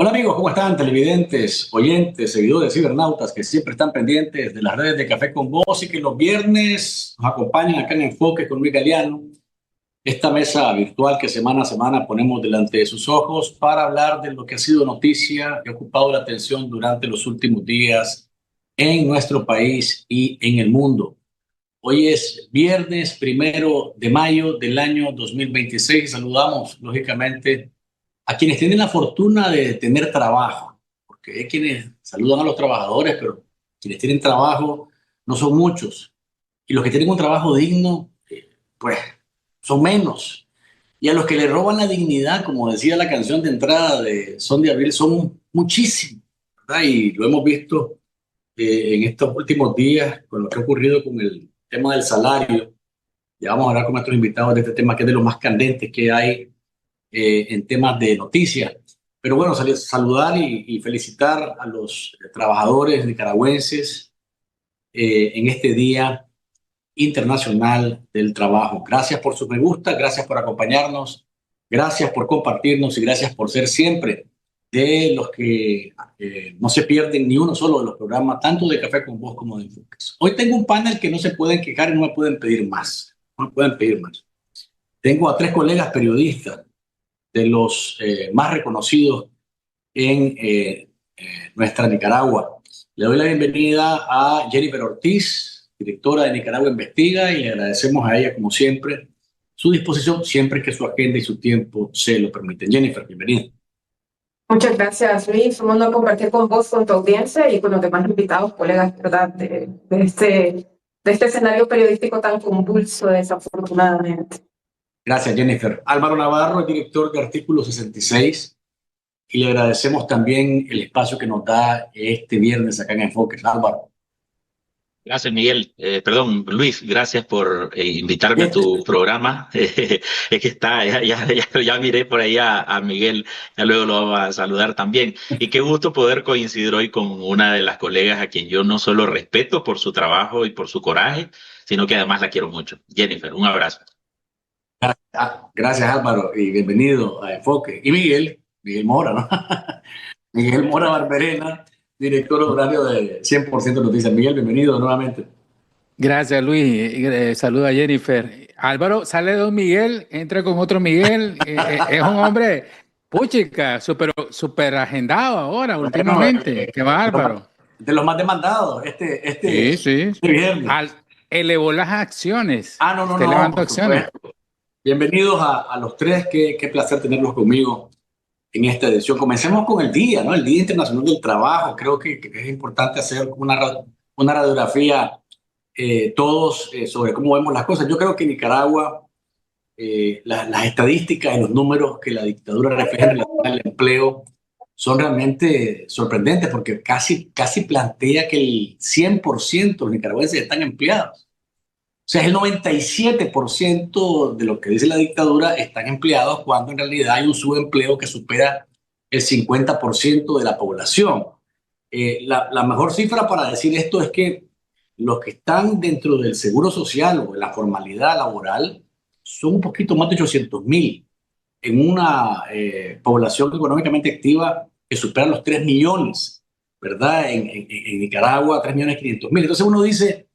Hola amigos, ¿cómo están? Televidentes, oyentes, seguidores, cibernautas que siempre están pendientes de las redes de Café con Voz y que los viernes nos acompañan acá en Enfoque con Luis Galeano, esta mesa virtual que semana a semana ponemos delante de sus ojos para hablar de lo que ha sido noticia y ha ocupado la atención durante los últimos días en nuestro país y en el mundo. Hoy es viernes 1 de mayo del año 2026. Saludamos, lógicamente, a quienes tienen la fortuna de tener trabajo, porque hay quienes saludan a los trabajadores, pero quienes tienen trabajo no son muchos. Y los que tienen un trabajo digno, pues son menos. Y a los que le roban la dignidad, como decía la canción de entrada de Son de Abril, son muchísimos, ¿verdad? Y lo hemos visto en estos últimos días con lo que ha ocurrido con el tema del salario. Ya vamos a hablar con nuestros invitados de este tema, que es de los más candentes que hay en temas de noticias. Pero bueno, saludar y felicitar a los trabajadores nicaragüenses en este Día Internacional del Trabajo. Gracias por su me gusta, gracias por acompañarnos, gracias por compartirnos y gracias por ser siempre de los que no se pierden ni uno solo de los programas, tanto de Café con Voz como de Enfoques. Hoy tengo un panel que no se pueden quejar y no me pueden pedir más. No me pueden pedir más. Tengo a 3 colegas periodistas de los más reconocidos en nuestra Nicaragua. Le doy la bienvenida a Jennifer Ortiz, directora de Nicaragua Investiga, y le agradecemos a ella, como siempre, su disposición siempre que su agenda y su tiempo se lo permiten. Jennifer, bienvenida. Muchas gracias, Luis. Un honor compartir con vos, con tu audiencia y con los demás invitados, colegas, ¿verdad? De este escenario periodístico tan convulso, desafortunadamente. Gracias, Jennifer. Álvaro Navarro, el director de Artículo 66, y le agradecemos también el espacio que nos da este viernes acá en Enfoques. Álvaro. Gracias, Miguel. Perdón, Luis, gracias por invitarme a tu programa. Es que ya miré por ahí a Miguel, ya luego lo vamos a saludar también. Y qué gusto poder coincidir hoy con una de las colegas a quien yo no solo respeto por su trabajo y por su coraje, sino que además la quiero mucho. Jennifer, un abrazo. Gracias, Álvaro, y bienvenido a Enfoque. Y Miguel Mora, ¿no? Miguel Mora Barberena, director honorario de 100% Noticias. Miguel, bienvenido nuevamente. Gracias, Luis. Saluda a Jennifer. Álvaro, sale don Miguel, entra con otro Miguel. Es un hombre, puchica, súper agendado ahora, Bueno, últimamente. ¿Qué va, Álvaro? De los más demandados, Sí. viernes. Elevó las acciones. No, Usted levantó acciones. Bienvenidos a los tres. Qué placer tenerlos conmigo en esta edición. Comencemos con el día, ¿no? El Día Internacional del Trabajo. Creo que es importante hacer una radiografía todos sobre cómo vemos las cosas. Yo creo que en Nicaragua las estadísticas y los números que la dictadura refleja en relación al empleo son realmente sorprendentes, porque casi plantea que el 100% de los nicaragüenses están empleados. O sea, el 97% de lo que dice la dictadura están empleados, cuando en realidad hay un subempleo que supera el 50% de la población. La mejor cifra para decir esto es que los que están dentro del seguro social o de la formalidad laboral son un poquito más de 800,000 en una población económicamente activa que supera los 3 millones, ¿verdad? En Nicaragua, 3.500.000. Entonces uno dice,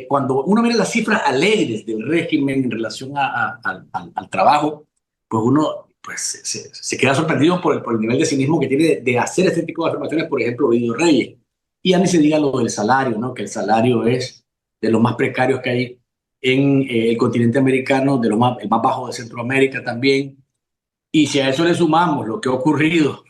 cuando uno mira las cifras alegres del régimen en relación al trabajo, pues uno se queda sorprendido por el nivel de cinismo que tiene de hacer este tipo de afirmaciones, por ejemplo, Ovidio Reyes. Y ya ni se diga lo del salario, ¿no? Que el salario es de los más precarios que hay en el continente americano, el más bajo de Centroamérica también. Y si a eso le sumamos lo que ha ocurrido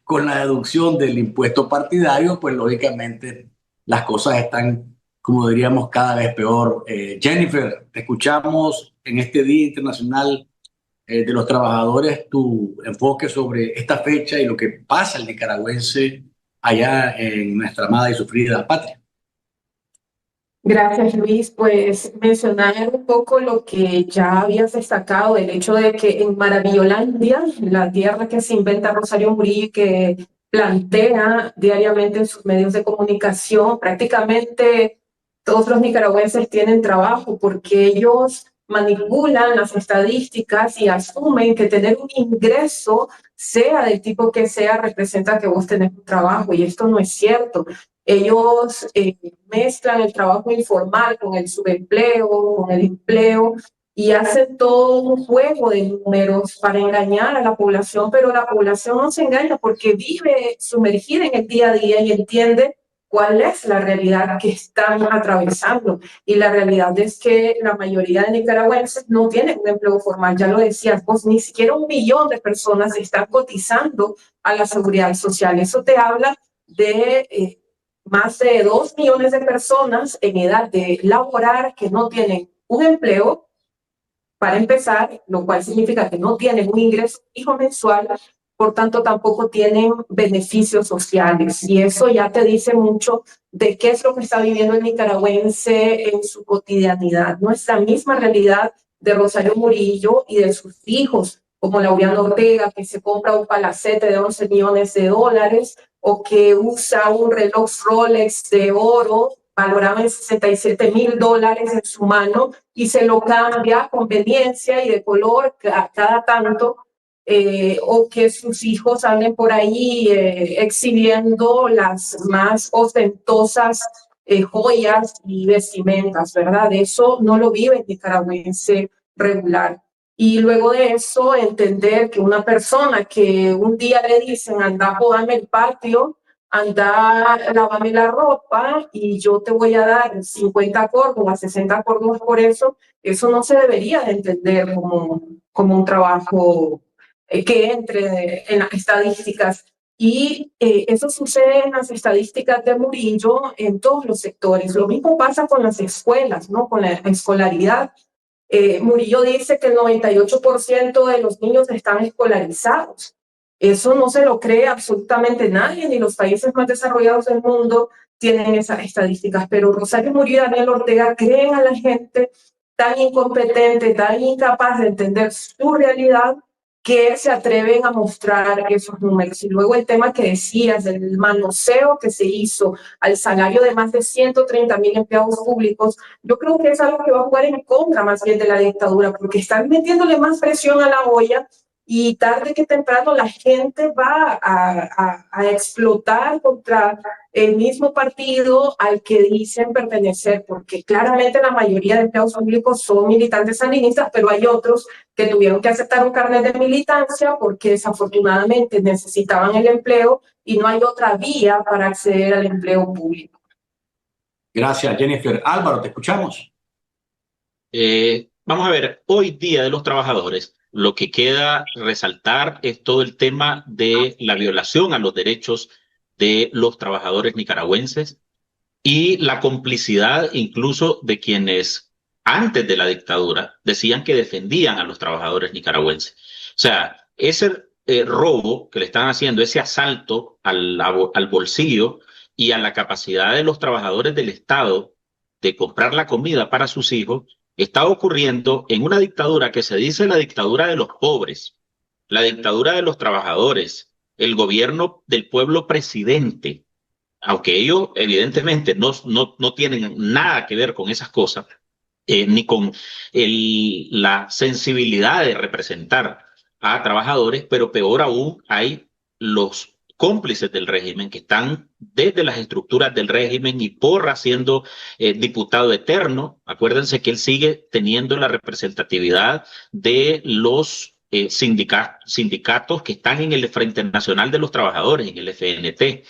con la deducción del impuesto partidario, pues lógicamente las cosas están, como diríamos, cada vez peor. Jennifer, te escuchamos en este Día Internacional de los Trabajadores, tu enfoque sobre esta fecha y lo que pasa al nicaragüense allá en nuestra amada y sufrida patria. Gracias, Luis. Pues mencionar un poco lo que ya habías destacado, el hecho de que en Maravillolandia, la tierra que se inventa Rosario Murillo y que plantea diariamente en sus medios de comunicación, prácticamente todos los nicaragüenses tienen trabajo, porque ellos manipulan las estadísticas y asumen que tener un ingreso sea del tipo que sea, representa que vos tenés un trabajo, y esto no es cierto. Ellos mezclan el trabajo informal con el subempleo, con el empleo, y hacen todo un juego de números para engañar a la población, pero la población no se engaña porque vive sumergida en el día a día y entiende cuál es la realidad que están atravesando. Y la realidad es que la mayoría de nicaragüenses no tienen un empleo formal. Ya lo decías vos, ni siquiera 1 millón de personas están cotizando a la seguridad social. Eso te habla de más de 2 millones de personas en edad de laborar que no tienen un empleo para empezar, lo cual significa que no tienen un ingreso fijo mensual, por tanto tampoco tienen beneficios sociales. Y eso ya te dice mucho de qué es lo que está viviendo el nicaragüense en su cotidianidad. No es la misma realidad de Rosario Murillo y de sus hijos, como Laureano Ortega, que se compra un palacete de 11 millones de dólares o que usa un reloj Rolex de oro valorado en $67,000 en su mano y se lo cambia a conveniencia y de color cada tanto, o que sus hijos anden por ahí exhibiendo las más ostentosas joyas y vestimentas, ¿verdad? Eso no lo vive el nicaragüense regular. Y luego de eso, entender que una persona que un día le dicen, anda, podame el patio, anda, lávame la ropa y yo te voy a dar 50 córdobas, 60 córdobas por eso no se debería de entender como un trabajo que entre en las estadísticas. Y eso sucede en las estadísticas de Murillo en todos los sectores. Lo mismo pasa con las escuelas, ¿no? Con la escolaridad. Murillo dice que el 98% de los niños están escolarizados. Eso no se lo cree absolutamente nadie, ni los países más desarrollados del mundo tienen esas estadísticas. Pero Rosario Murillo y Daniel Ortega creen a la gente tan incompetente, tan incapaz de entender su realidad, que se atreven a mostrar esos números. Y luego el tema que decías del manoseo que se hizo al salario de más de 130,000 empleados públicos, yo creo que es algo que va a jugar en contra más bien de la dictadura, porque están metiéndole más presión a la olla y tarde que temprano la gente va a explotar contra el mismo partido al que dicen pertenecer, porque claramente la mayoría de empleados públicos son militantes sandinistas, pero hay otros que tuvieron que aceptar un carnet de militancia porque desafortunadamente necesitaban el empleo y no hay otra vía para acceder al empleo público. Gracias, Jennifer. Álvaro, te escuchamos. Vamos a ver, hoy Día de los Trabajadores, lo que queda resaltar es todo el tema de la violación a los derechos de los trabajadores nicaragüenses y la complicidad incluso de quienes antes de la dictadura decían que defendían a los trabajadores nicaragüenses. O sea, ese robo que le están haciendo, ese asalto al bolsillo y a la capacidad de los trabajadores del Estado de comprar la comida para sus hijos, está ocurriendo en una dictadura que se dice la dictadura de los pobres, la dictadura de los trabajadores, el gobierno del pueblo presidente, aunque ellos evidentemente no tienen nada que ver con esas cosas, ni con la sensibilidad de representar a trabajadores, pero peor aún hay los cómplices del régimen que están desde las estructuras del régimen y Porra siendo diputado eterno. Acuérdense que él sigue teniendo la representatividad de los sindicatos que están en el Frente Nacional de los Trabajadores, en el FNT,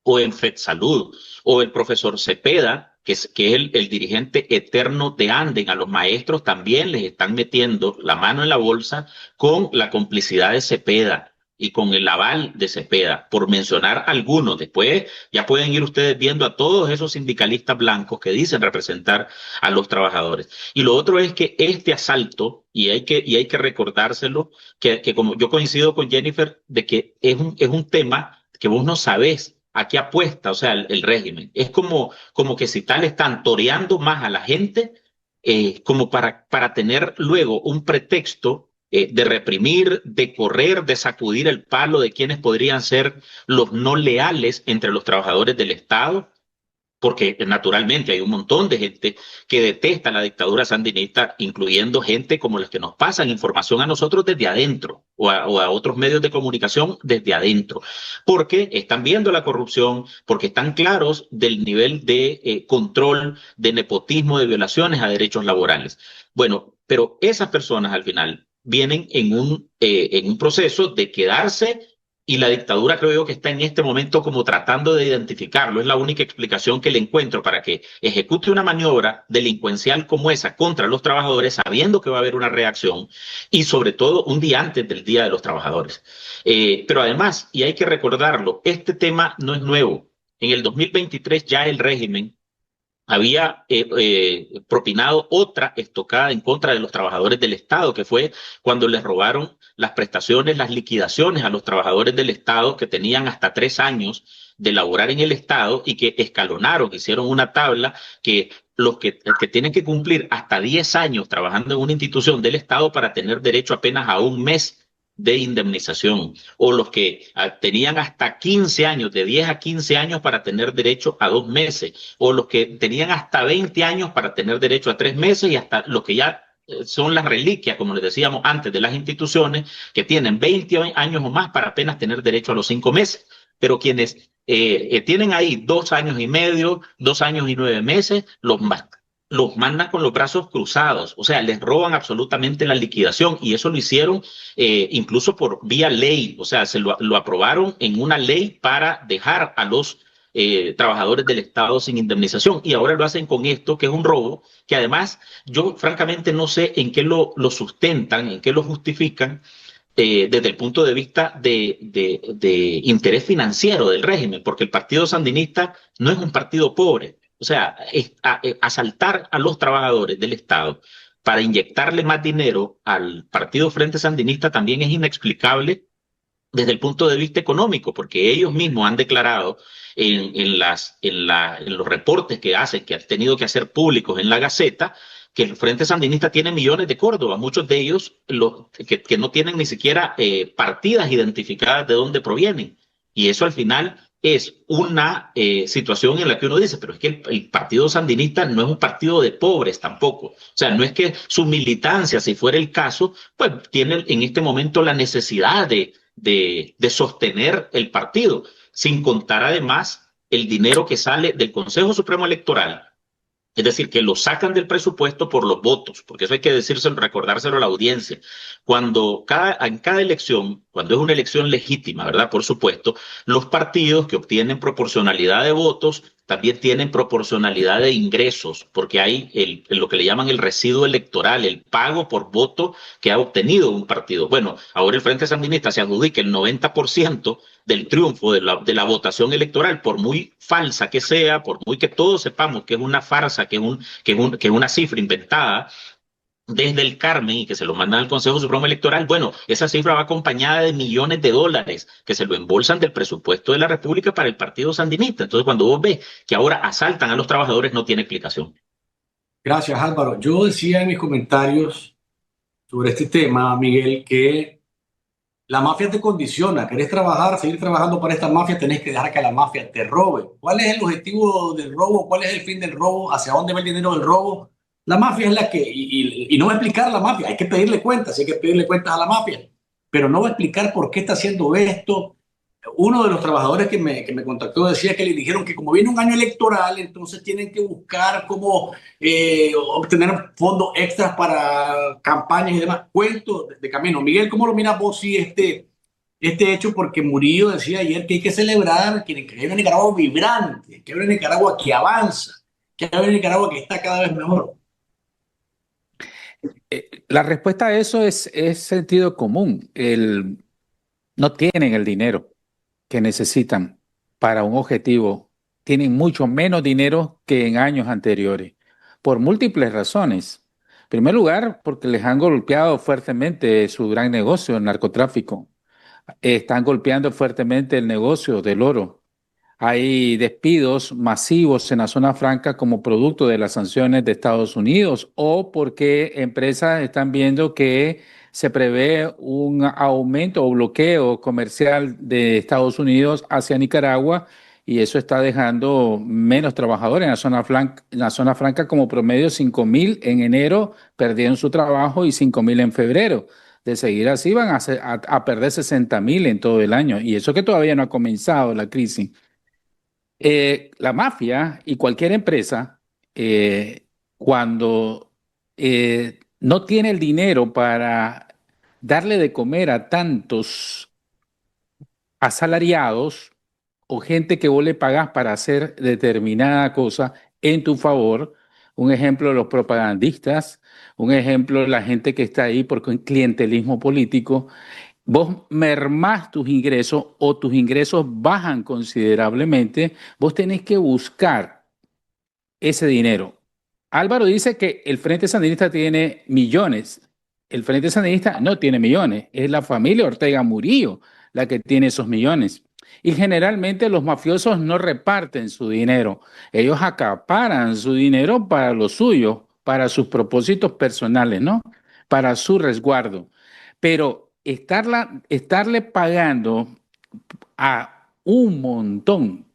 o en FedSalud, o el profesor Cepeda, que es el dirigente eterno de Anden. A los maestros también les están metiendo la mano en la bolsa con la complicidad de Cepeda y con el aval de Cepeda, por mencionar algunos. Después ya pueden ir ustedes viendo a todos esos sindicalistas blancos que dicen representar a los trabajadores. Y lo otro es que este asalto, y hay que recordárselo, que como yo coincido con Jennifer, de que es un tema que vos no sabés a qué apuesta, o sea, el régimen. Es como que si tal están toreando más a la gente, como para tener luego un pretexto de reprimir, de correr, de sacudir el palo de quienes podrían ser los no leales entre los trabajadores del Estado. porque naturalmente hay un montón de gente que detesta la dictadura sandinista, incluyendo gente como los que nos pasan información a nosotros desde adentro o a otros medios de comunicación desde adentro, porque están viendo la corrupción, porque están claros del nivel de control, de nepotismo, de violaciones a derechos laborales. Bueno, pero esas personas al final vienen en un proceso de quedarse y la dictadura creo yo que está en este momento como tratando de identificarlo. Es la única explicación que le encuentro para que ejecute una maniobra delincuencial como esa contra los trabajadores, sabiendo que va a haber una reacción y sobre todo un día antes del Día de los Trabajadores. Pero además, y hay que recordarlo, este tema no es nuevo. En el 2023 ya el régimen había propinado otra estocada en contra de los trabajadores del Estado, que fue cuando les robaron las prestaciones, las liquidaciones a los trabajadores del Estado que tenían hasta 3 años de laborar en el Estado y que escalonaron, hicieron una tabla que los que tienen que cumplir hasta 10 años trabajando en una institución del Estado para tener derecho apenas a un mes de indemnización, o los que tenían hasta 15 años, de 10 a 15 años para tener derecho a 2 meses, o los que tenían hasta 20 años para tener derecho a 3 meses y hasta los que ya son las reliquias, como les decíamos antes, de las instituciones, que tienen 20 años o más para apenas tener derecho a los 5 meses. Pero quienes tienen ahí 2 años y medio, 2 años y 9 meses, los mandan con los brazos cruzados, o sea, les roban absolutamente la liquidación y eso lo hicieron incluso por vía ley, o sea, lo aprobaron en una ley para dejar a los trabajadores del Estado sin indemnización y ahora lo hacen con esto, que es un robo, que además yo francamente no sé en qué lo sustentan, en qué lo justifican, desde el punto de vista de interés financiero del régimen, porque el Partido Sandinista no es un partido pobre. O sea, asaltar a los trabajadores del Estado para inyectarle más dinero al Partido Frente Sandinista también es inexplicable desde el punto de vista económico, porque ellos mismos han declarado en los reportes que hacen, que han tenido que hacer públicos en la Gaceta, que el Frente Sandinista tiene millones de Córdoba, muchos de ellos que no tienen ni siquiera partidas identificadas de dónde provienen. Y eso al final es una situación en la que uno dice, pero es que el Partido Sandinista no es un partido de pobres tampoco. O sea, no es que su militancia, si fuera el caso, pues tiene en este momento la necesidad de sostener el partido, sin contar además el dinero que sale del Consejo Supremo Electoral. Es decir, que lo sacan del presupuesto por los votos, porque eso hay que decírselo, recordárselo a la audiencia. En cada elección, cuando es una elección legítima, ¿verdad? Por supuesto, los partidos que obtienen proporcionalidad de votos también tienen proporcionalidad de ingresos, porque hay lo que le llaman el residuo electoral, el pago por voto que ha obtenido un partido. Bueno, ahora el Frente Sandinista se adjudica el 90% del triunfo de la votación electoral, por muy falsa que sea, por muy que todos sepamos que es una farsa, que es una cifra inventada desde el Carmen y que se lo mandan al Consejo Supremo Electoral. Bueno, esa cifra va acompañada de millones de dólares que se lo embolsan del presupuesto de la República para el Partido Sandinista. Entonces, cuando vos ves que ahora asaltan a los trabajadores, no tiene explicación. Gracias, Álvaro. Yo decía en mis comentarios sobre este tema, Miguel, que la mafia te condiciona. ¿Querés trabajar, seguir trabajando para esta mafia? Tenés que dejar que la mafia te robe. ¿Cuál es el objetivo del robo? ¿Cuál es el fin del robo? ¿Hacia dónde va el dinero del robo? La mafia es la que, y no va a explicar la mafia, hay que pedirle cuentas, hay que pedirle cuentas a la mafia, pero no va a explicar por qué está haciendo esto. Uno de los trabajadores que me contactó decía que le dijeron que como viene un año electoral, entonces tienen que buscar cómo obtener fondos extras para campañas y demás. Cuento de camino. Miguel, ¿cómo lo miras vos si este hecho? Porque Murillo decía ayer que hay que celebrar que hay una Nicaragua vibrante, que hay una Nicaragua que avanza, que hay una Nicaragua que está cada vez mejor. La respuesta a eso es sentido común. No tienen el dinero que necesitan para un objetivo. Tienen mucho menos dinero que en años anteriores, por múltiples razones. En primer lugar, porque les han golpeado fuertemente su gran negocio, el narcotráfico. Están golpeando fuertemente el negocio del oro. Hay despidos masivos en la zona franca como producto de las sanciones de Estados Unidos o porque empresas están viendo que se prevé un aumento o bloqueo comercial de Estados Unidos hacia Nicaragua y eso está dejando menos trabajadores en la zona franca como promedio 5.000 en enero perdieron su trabajo y 5.000 en febrero. De seguir así van a perder 60.000 en todo el año y eso que todavía no ha comenzado la crisis. La mafia y cualquier empresa, cuando no tiene el dinero para darle de comer a tantos asalariados o gente que vos le pagás para hacer determinada cosa en tu favor, un ejemplo, los propagandistas, un ejemplo, la gente que está ahí porque un clientelismo político, vos mermás tus ingresos o tus ingresos bajan considerablemente, vos tenés que buscar ese dinero. Álvaro dice que el Frente Sandinista tiene millones. El Frente Sandinista no tiene millones, es la familia Ortega Murillo la que tiene esos millones. Y generalmente los mafiosos no reparten su dinero, ellos acaparan su dinero para lo suyo, para sus propósitos personales, ¿no? Para su resguardo. Pero estarle pagando a un montón,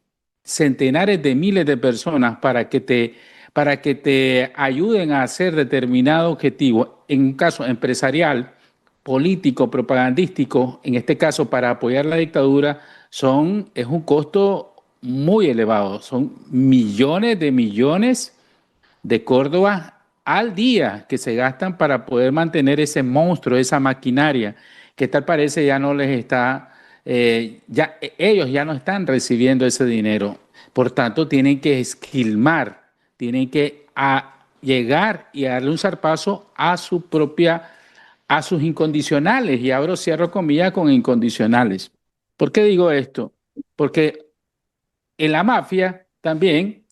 centenares de miles de personas para que te ayuden a hacer determinado objetivo, en un caso empresarial, político, propagandístico, en este caso para apoyar la dictadura, es un costo muy elevado, son millones de Córdoba al día que se gastan para poder mantener ese monstruo, esa maquinaria, que tal parece ya no les está, ellos ya no están recibiendo ese dinero. Por tanto, tienen que esquilmar, tienen que llegar y darle un zarpazo a a sus incondicionales. Y abro, cierro comillas con incondicionales. ¿Por qué digo esto? Porque en la mafia también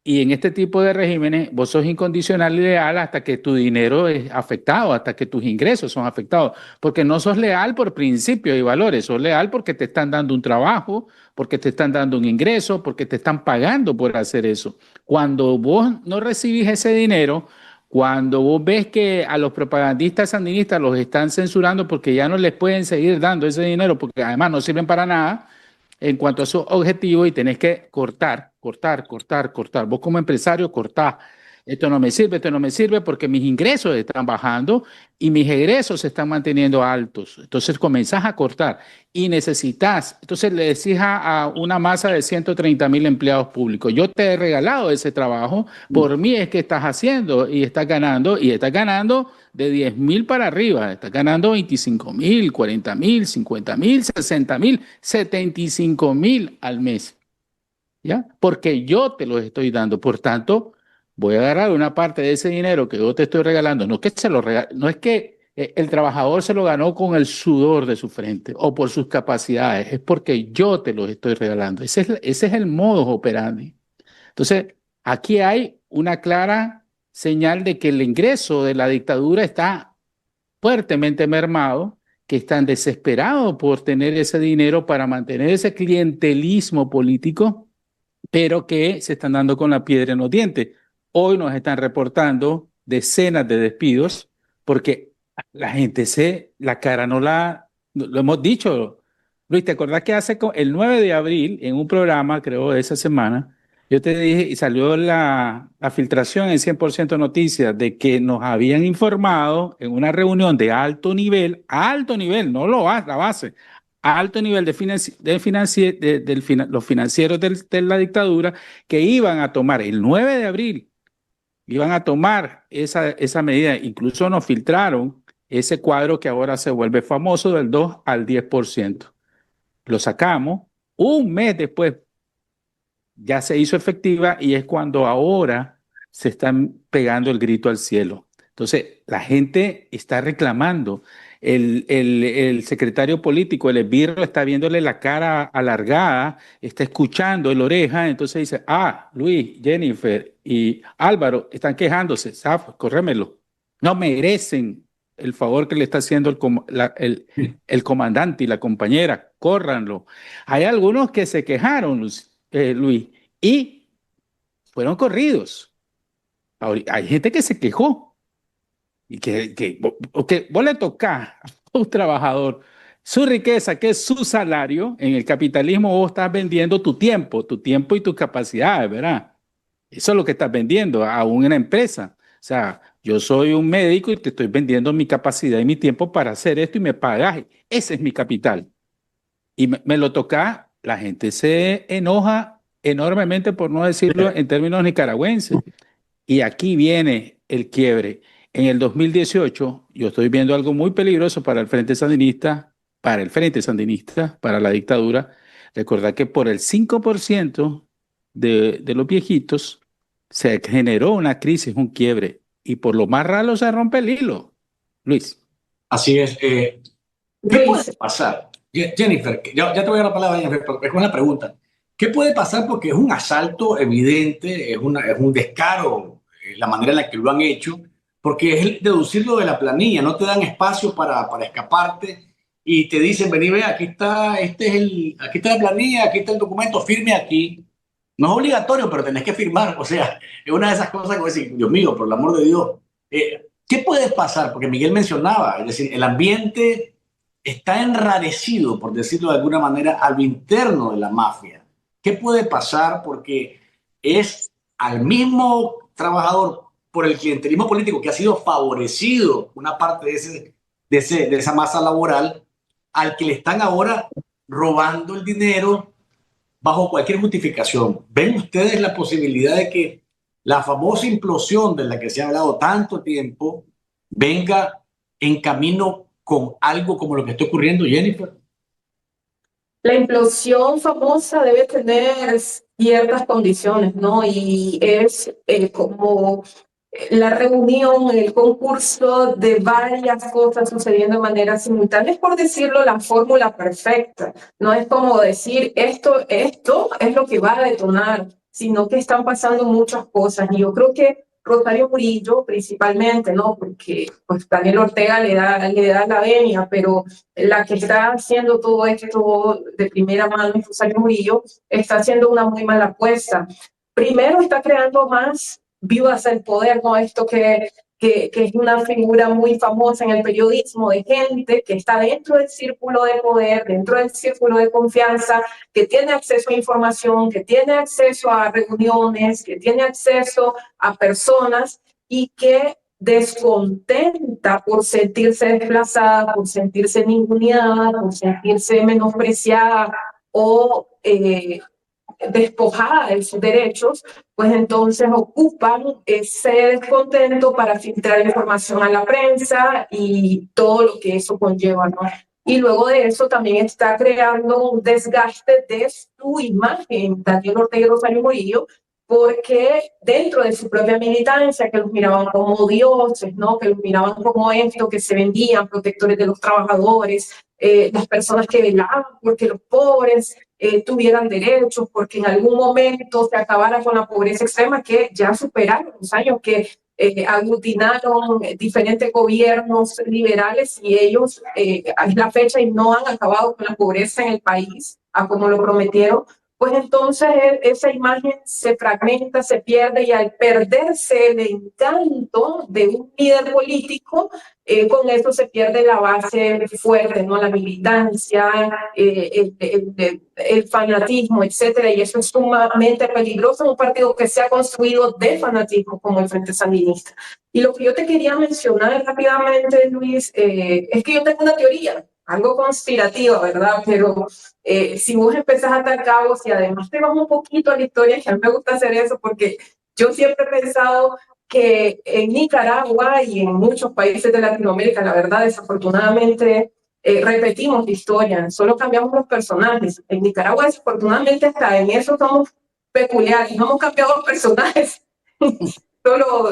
y en este tipo de regímenes, vos sos incondicional y leal hasta que tu dinero es afectado, hasta que tus ingresos son afectados, porque no sos leal por principios y valores, sos leal porque te están dando un trabajo, porque te están dando un ingreso, porque te están pagando por hacer eso. Cuando vos no recibís ese dinero, cuando vos ves que a los propagandistas sandinistas los están censurando porque ya no les pueden seguir dando ese dinero, porque además no sirven para nada, en cuanto a su objetivo y tenés que cortar. Vos como empresario cortás. Esto no me sirve porque mis ingresos están bajando y mis egresos se están manteniendo altos. Entonces comenzás a cortar y necesitas. Entonces le decís a una masa de 130.000 empleados públicos, yo te he regalado ese trabajo, por mí es que estás haciendo y estás ganando de 10.000 para arriba, estás ganando 25.000, 40.000, 50.000, 60.000, 75.000 al mes, ¿ya? Porque yo te los estoy dando, por tanto, voy a agarrar una parte de ese dinero que yo te estoy regalando, no que se lo no es que el trabajador se lo ganó con el sudor de su frente o por sus capacidades, es porque yo te los estoy regalando. Ese es el modus operandi. Entonces, aquí hay una clara señal de que el ingreso de la dictadura está fuertemente mermado, que están desesperados por tener ese dinero para mantener ese clientelismo político, pero que se están dando con la piedra en los dientes. Hoy nos están reportando decenas de despidos porque la gente la cara no lo hemos dicho. Luis, ¿te acordás que el 9 de abril, en un programa, creo, de esa semana, yo te dije y salió la filtración en 100% Noticias de que nos habían informado en una reunión de alto nivel, no la base, alto nivel los financieros de la dictadura, que iban a tomar el 9 de abril, iban a tomar esa medida. Incluso nos filtraron ese cuadro que ahora se vuelve famoso del 2 al 10%. Lo sacamos un mes después, ya se hizo efectiva y es cuando ahora se están pegando el grito al cielo. Entonces, la gente está reclamando. El secretario político, el esbirro, está viéndole la cara alargada, está escuchando el oreja, entonces dice, Luis, Jennifer y Álvaro están quejándose, córremelo. No merecen el favor que le está haciendo el comandante y la compañera, córranlo. Hay algunos que se quejaron, Luis, y fueron corridos. Hay gente que se quejó y que vos le tocás a un trabajador su riqueza, que es su salario. En el capitalismo vos estás vendiendo tu tiempo y tus capacidades, ¿verdad? Eso es lo que estás vendiendo a una empresa. O sea, yo soy un médico y te estoy vendiendo mi capacidad y mi tiempo para hacer esto y me pagas. Ese es mi capital. Y me lo toca, la gente se enoja enormemente, por no decirlo en términos nicaragüenses. Y aquí viene el quiebre. En el 2018, yo estoy viendo algo muy peligroso para el Frente Sandinista, para la dictadura. Recordad que por el 5% de los viejitos se generó una crisis, un quiebre. Y por lo más raro se rompe el hilo. Luis. Así es. ¿Qué puede Luis, pasar? Jennifer, ya te voy a dar la palabra, Jennifer, pero es una pregunta. ¿Qué puede pasar? Porque es un asalto evidente, es un descaro, la manera en la que lo han hecho, porque es el deducirlo de la planilla, no te dan espacio para escaparte y te dicen, vení, ve, aquí está, aquí está la planilla, aquí está el documento, firme aquí. No es obligatorio, pero tenés que firmar. O sea, es una de esas cosas que voy a decir, Dios mío, por el amor de Dios. ¿Qué puede pasar? Porque Miguel mencionaba, es decir, el ambiente está enrarecido, por decirlo de alguna manera, a lo interno de la mafia. ¿Qué puede pasar? Porque es al mismo trabajador por el clientelismo político que ha sido favorecido una parte de esa masa laboral, al que le están ahora robando el dinero bajo cualquier justificación. ¿Ven ustedes la posibilidad de que la famosa implosión de la que se ha hablado tanto tiempo venga en camino con algo como lo que está ocurriendo, Jennifer? la implosión famosa debe tener ciertas condiciones, ¿no? Y es como la reunión, el concurso de varias cosas sucediendo de manera simultánea. Es, por decirlo, la fórmula perfecta. No es como decir esto es lo que va a detonar, sino que están pasando muchas cosas. Y yo creo que Rosario Murillo, principalmente, ¿no? Porque pues Daniel Ortega le da la venia, pero la que está haciendo todo esto de primera mano es Rosario Murillo, está haciendo una muy mala apuesta. Primero está creando más viudas del poder, ¿no? Esto que es una figura muy famosa en el periodismo, de gente que está dentro del círculo de poder, dentro del círculo de confianza, que tiene acceso a información, que tiene acceso a reuniones, que tiene acceso a personas y que descontenta por sentirse desplazada, por sentirse ninguneada, por sentirse menospreciada o despojada de sus derechos, pues entonces ocupan ese descontento para filtrar información a la prensa y todo lo que eso conlleva, ¿no? Y luego de eso también está creando un desgaste de su imagen, Daniel Ortega y Rosario Murillo, porque dentro de su propia militancia, que los miraban como dioses, ¿no? Que los miraban como esto, que se vendían protectores de los trabajadores, las personas que velaban porque los pobres tuvieran derechos, porque en algún momento se acabara con la pobreza extrema, que ya superaron los años que aglutinaron diferentes gobiernos liberales y ellos es la fecha y no han acabado con la pobreza en el país, a como lo prometieron. Pues entonces esa imagen se fragmenta, se pierde, y al perderse el encanto de un líder político, con eso se pierde la base fuerte, ¿no? La militancia, el fanatismo, etcétera, y eso es sumamente peligroso en un partido que se ha construido de fanatismo como el Frente Sandinista. Y lo que yo te quería mencionar rápidamente, Luis, es que yo tengo una teoría, algo conspirativa, ¿verdad? Pero si vos empezás a atar cabos y además te vas un poquito a la historia, que a mí me gusta hacer eso porque yo siempre he pensado que en Nicaragua y en muchos países de Latinoamérica, la verdad, desafortunadamente, repetimos la historia, solo cambiamos los personajes. En Nicaragua, desafortunadamente, hasta en eso somos peculiares, no hemos cambiado los personajes. solo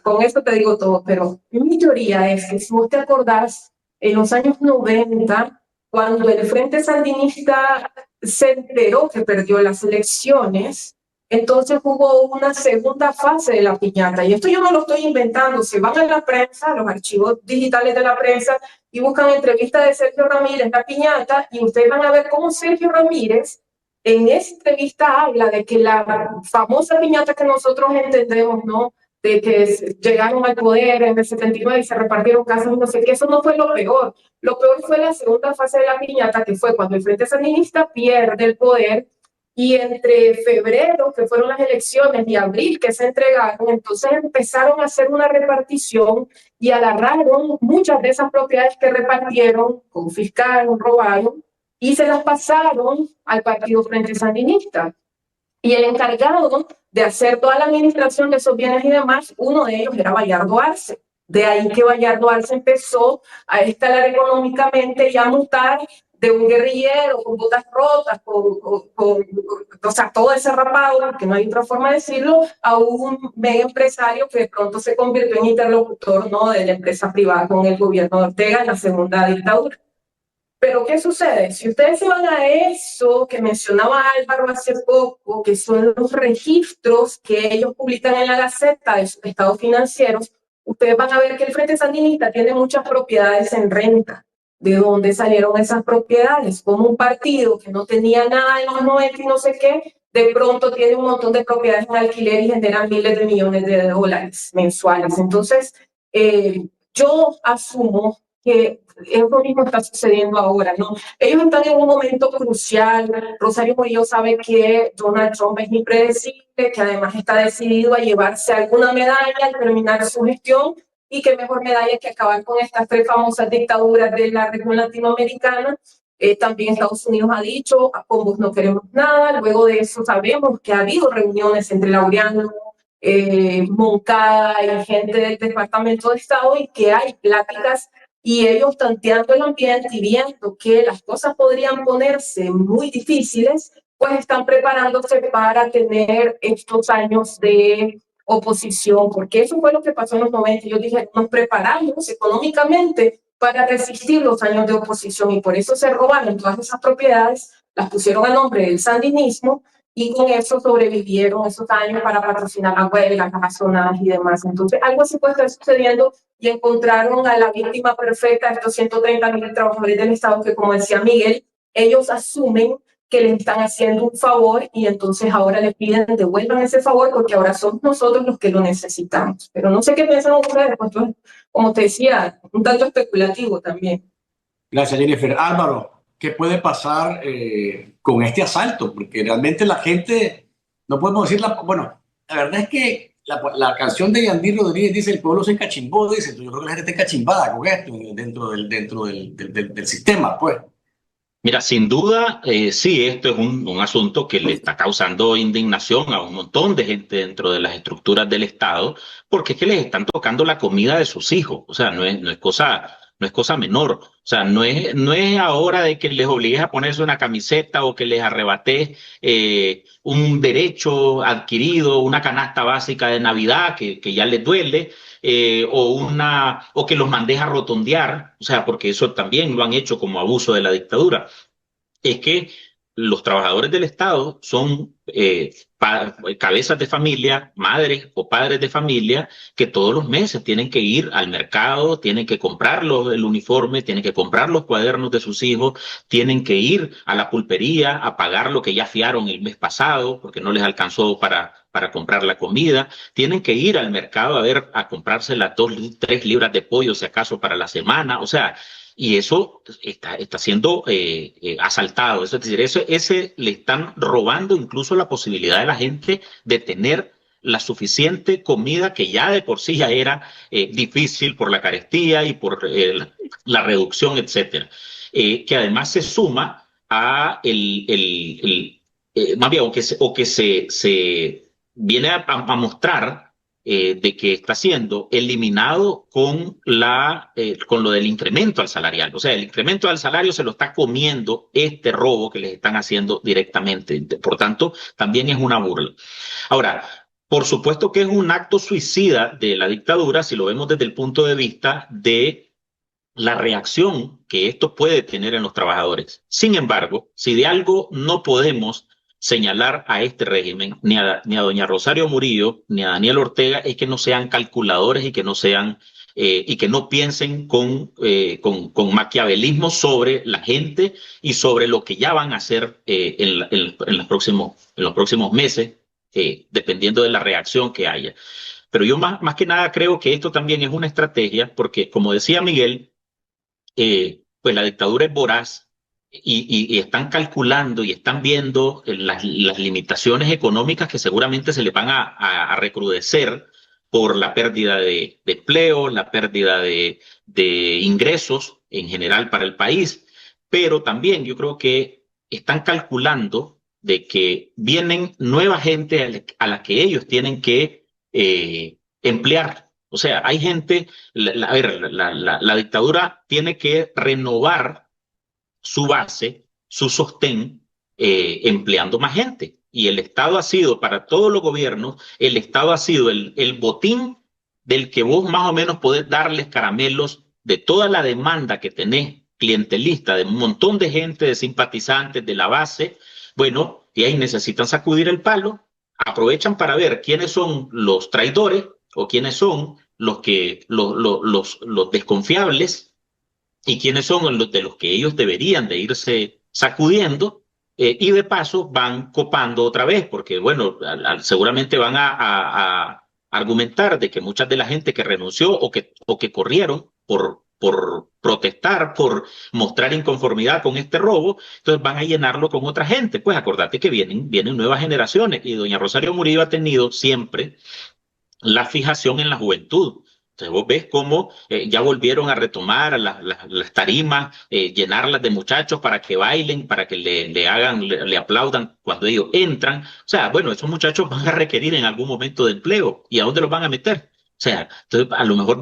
con esto te digo todo, pero mi teoría es que si vos te acordás, en los años 90, cuando el Frente Sandinista se enteró que perdió las elecciones, entonces hubo una segunda fase de la piñata. Y esto yo no lo estoy inventando. Si van a la prensa, los archivos digitales de la prensa, y buscan entrevista de Sergio Ramírez, la piñata, y ustedes van a ver cómo Sergio Ramírez en esa entrevista habla de que la famosa piñata que nosotros entendemos, ¿no? de que llegaron al poder en el 79 y se repartieron casas y no sé qué. Eso no fue lo peor. Lo peor fue la segunda fase de la piñata, que fue cuando el Frente Sandinista pierde el poder, y entre febrero, que fueron las elecciones, y abril, que se entregaron, entonces empezaron a hacer una repartición y agarraron muchas de esas propiedades que repartieron, confiscaron, robaron, y se las pasaron al Partido Frente Sandinista. Y el encargado de hacer toda la administración de esos bienes y demás, uno de ellos era Bayardo Arce. De ahí que Bayardo Arce empezó a escalar económicamente y a mutar de un guerrillero con botas rotas, o sea, todo ese rapado, porque no hay otra forma de decirlo, a un mega empresario que de pronto se convirtió en interlocutor, ¿no?, de la empresa privada con el gobierno de Ortega en la segunda dictadura. Pero ¿qué sucede? Si ustedes se van a eso que mencionaba Álvaro hace poco, que son los registros que ellos publican en la Gaceta de sus estados financieros, ustedes van a ver que el Frente Sandinista tiene muchas propiedades en renta. ¿De dónde salieron esas propiedades? Como un partido que no tenía nada en los 90 y no sé qué, de pronto tiene un montón de propiedades en alquiler y generan miles de millones de dólares mensuales. Entonces, yo asumo que es lo mismo que está sucediendo ahora, ¿no? Ellos están en un momento crucial. Rosario Murillo sabe que Donald Trump es impredecible, que además está decidido a llevarse alguna medalla al terminar su gestión, y qué mejor medalla que acabar con estas tres famosas dictaduras de la región latinoamericana. También Estados Unidos ha dicho, con vos no queremos nada. Luego de eso sabemos que ha habido reuniones entre Laureano, Moncada y gente del Departamento de Estado, y que hay pláticas, y ellos tanteando el ambiente y viendo que las cosas podrían ponerse muy difíciles, pues están preparándose para tener estos años de oposición, porque eso fue lo que pasó en los 90. Yo dije, nos preparamos económicamente para resistir los años de oposición, y por eso se robaron todas esas propiedades, las pusieron a nombre del sandinismo, y con eso sobrevivieron esos años para patrocinar las huelgas, las azonadas y demás. Entonces, algo así puede estar sucediendo, y encontraron a la víctima perfecta, estos 130.000 trabajadores del Estado que, como decía Miguel, ellos asumen que les están haciendo un favor, y entonces ahora les piden devuelvan ese favor porque ahora somos nosotros los que lo necesitamos. Pero no sé qué piensan ustedes, pues, como te decía, un tanto especulativo también. Gracias, Jennifer. Álvaro, ¿qué puede pasar con este asalto? Porque realmente la gente, no podemos decir, bueno, la verdad es que la canción de Yandir Rodríguez dice, el pueblo se encachimbó, dice, yo creo que la gente está encachimbada con esto dentro del sistema, pues. Mira, sin duda, sí, esto es un asunto que le está causando indignación a un montón de gente dentro de las estructuras del Estado, porque es que les están tocando la comida de sus hijos. O sea, no es cosa menor. O sea, no es ahora de que les obligues a ponerse una camiseta o que les arrebates un derecho adquirido, una canasta básica de Navidad que ya les duele. O que los mandes a rotondear, o sea, porque eso también lo han hecho como abuso de la dictadura. Es que los trabajadores del Estado son cabezas de familia, madres o padres de familia, que todos los meses tienen que ir al mercado, tienen que comprar el uniforme, tienen que comprar los cuadernos de sus hijos, tienen que ir a la pulpería a pagar lo que ya fiaron el mes pasado porque no les alcanzó para comprar la comida, tienen que ir al mercado a comprarse las 2, 3 libras de pollo si acaso para la semana. O sea, y eso está siendo asaltado. Es decir, ese le están robando incluso la posibilidad de la gente de tener la suficiente comida, que ya de por sí ya era difícil por la carestía y por la reducción, etcétera. Que además se suma a más bien, o que se viene a mostrar de que está siendo eliminado con lo del incremento al salarial. O sea, el incremento al salario se lo está comiendo este robo que les están haciendo directamente. Por tanto, también es una burla. Ahora, por supuesto que es un acto suicida de la dictadura si lo vemos desde el punto de vista de la reacción que esto puede tener en los trabajadores. Sin embargo, si de algo no podemos señalar a este régimen, ni a doña Rosario Murillo, ni a Daniel Ortega, es que no sean calculadores y que no sean y que no piensen con maquiavelismo sobre la gente y sobre lo que ya van a hacer en los próximos meses, dependiendo de la reacción que haya. Pero yo más que nada creo que esto también es una estrategia porque, como decía Miguel, pues la dictadura es voraz y están calculando y están viendo las limitaciones económicas que seguramente se les van a recrudecer por la pérdida de empleo, la pérdida de ingresos en general para el país, pero también yo creo que están calculando de que vienen nueva gente a la que ellos tienen que emplear. O sea, hay gente, a ver, la dictadura tiene que renovar su base, su sostén, empleando más gente. Y el Estado ha sido, para todos los gobiernos, el Estado ha sido el botín del que vos más o menos podés darles caramelos de toda la demanda que tenés clientelista, de un montón de gente, de simpatizantes, de la base. Bueno, y ahí necesitan sacudir el palo, aprovechan para ver quiénes son los traidores o quiénes son los desconfiables y quiénes son los de los que ellos deberían de irse sacudiendo, y de paso van copando otra vez, porque bueno, seguramente van a argumentar de que muchas de la gente que renunció o que corrieron por protestar, por mostrar inconformidad con este robo, entonces van a llenarlo con otra gente. Pues acordate que vienen nuevas generaciones y doña Rosario Murillo ha tenido siempre la fijación en la juventud. Entonces vos ves cómo ya volvieron a retomar las tarimas, llenarlas de muchachos para que bailen, para que le hagan, le aplaudan cuando ellos entran. O sea, bueno, esos muchachos van a requerir en algún momento de empleo. ¿Y a dónde los van a meter? O sea, entonces a lo mejor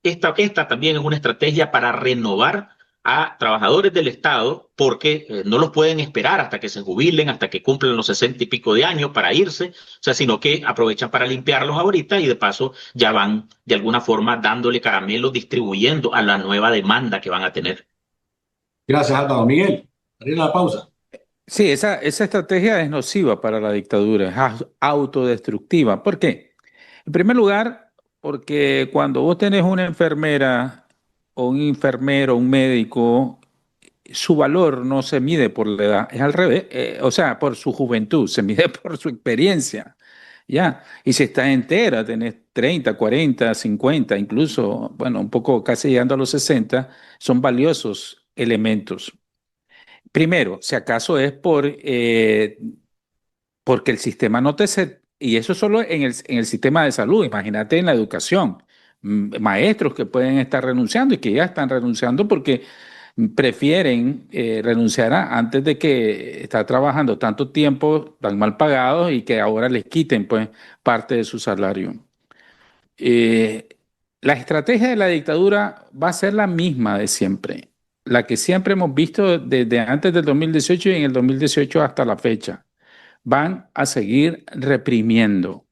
esta también es una estrategia para renovar a trabajadores del Estado porque no los pueden esperar hasta que se jubilen, hasta que cumplan los 60 y pico de años para irse, o sea, sino que aprovechan para limpiarlos ahorita y de paso ya van de alguna forma dándole caramelos, distribuyendo a la nueva demanda que van a tener. Gracias, Álvaro. Miguel, haré una pausa. Sí, esa estrategia es nociva para la dictadura, es autodestructiva. ¿Por qué? En primer lugar, porque cuando vos tenés una enfermera o un enfermero, un médico, su valor no se mide por la edad, es al revés, o sea, por su juventud, se mide por su experiencia, ¿ya? Y si estás entera, tenés 30, 40, 50, incluso, bueno, un poco casi llegando a los 60, son valiosos elementos. Primero, si acaso es porque el sistema no y eso solo en el sistema de salud, imagínate en la educación, maestros que pueden estar renunciando y que ya están renunciando porque prefieren renunciar antes de que estar trabajando tanto tiempo tan mal pagados y que ahora les quiten pues parte de su salario. Eh, la estrategia de la dictadura va a ser la misma de siempre, la que siempre hemos visto desde antes del 2018 y en el 2018 hasta la fecha. Van a seguir reprimiendo,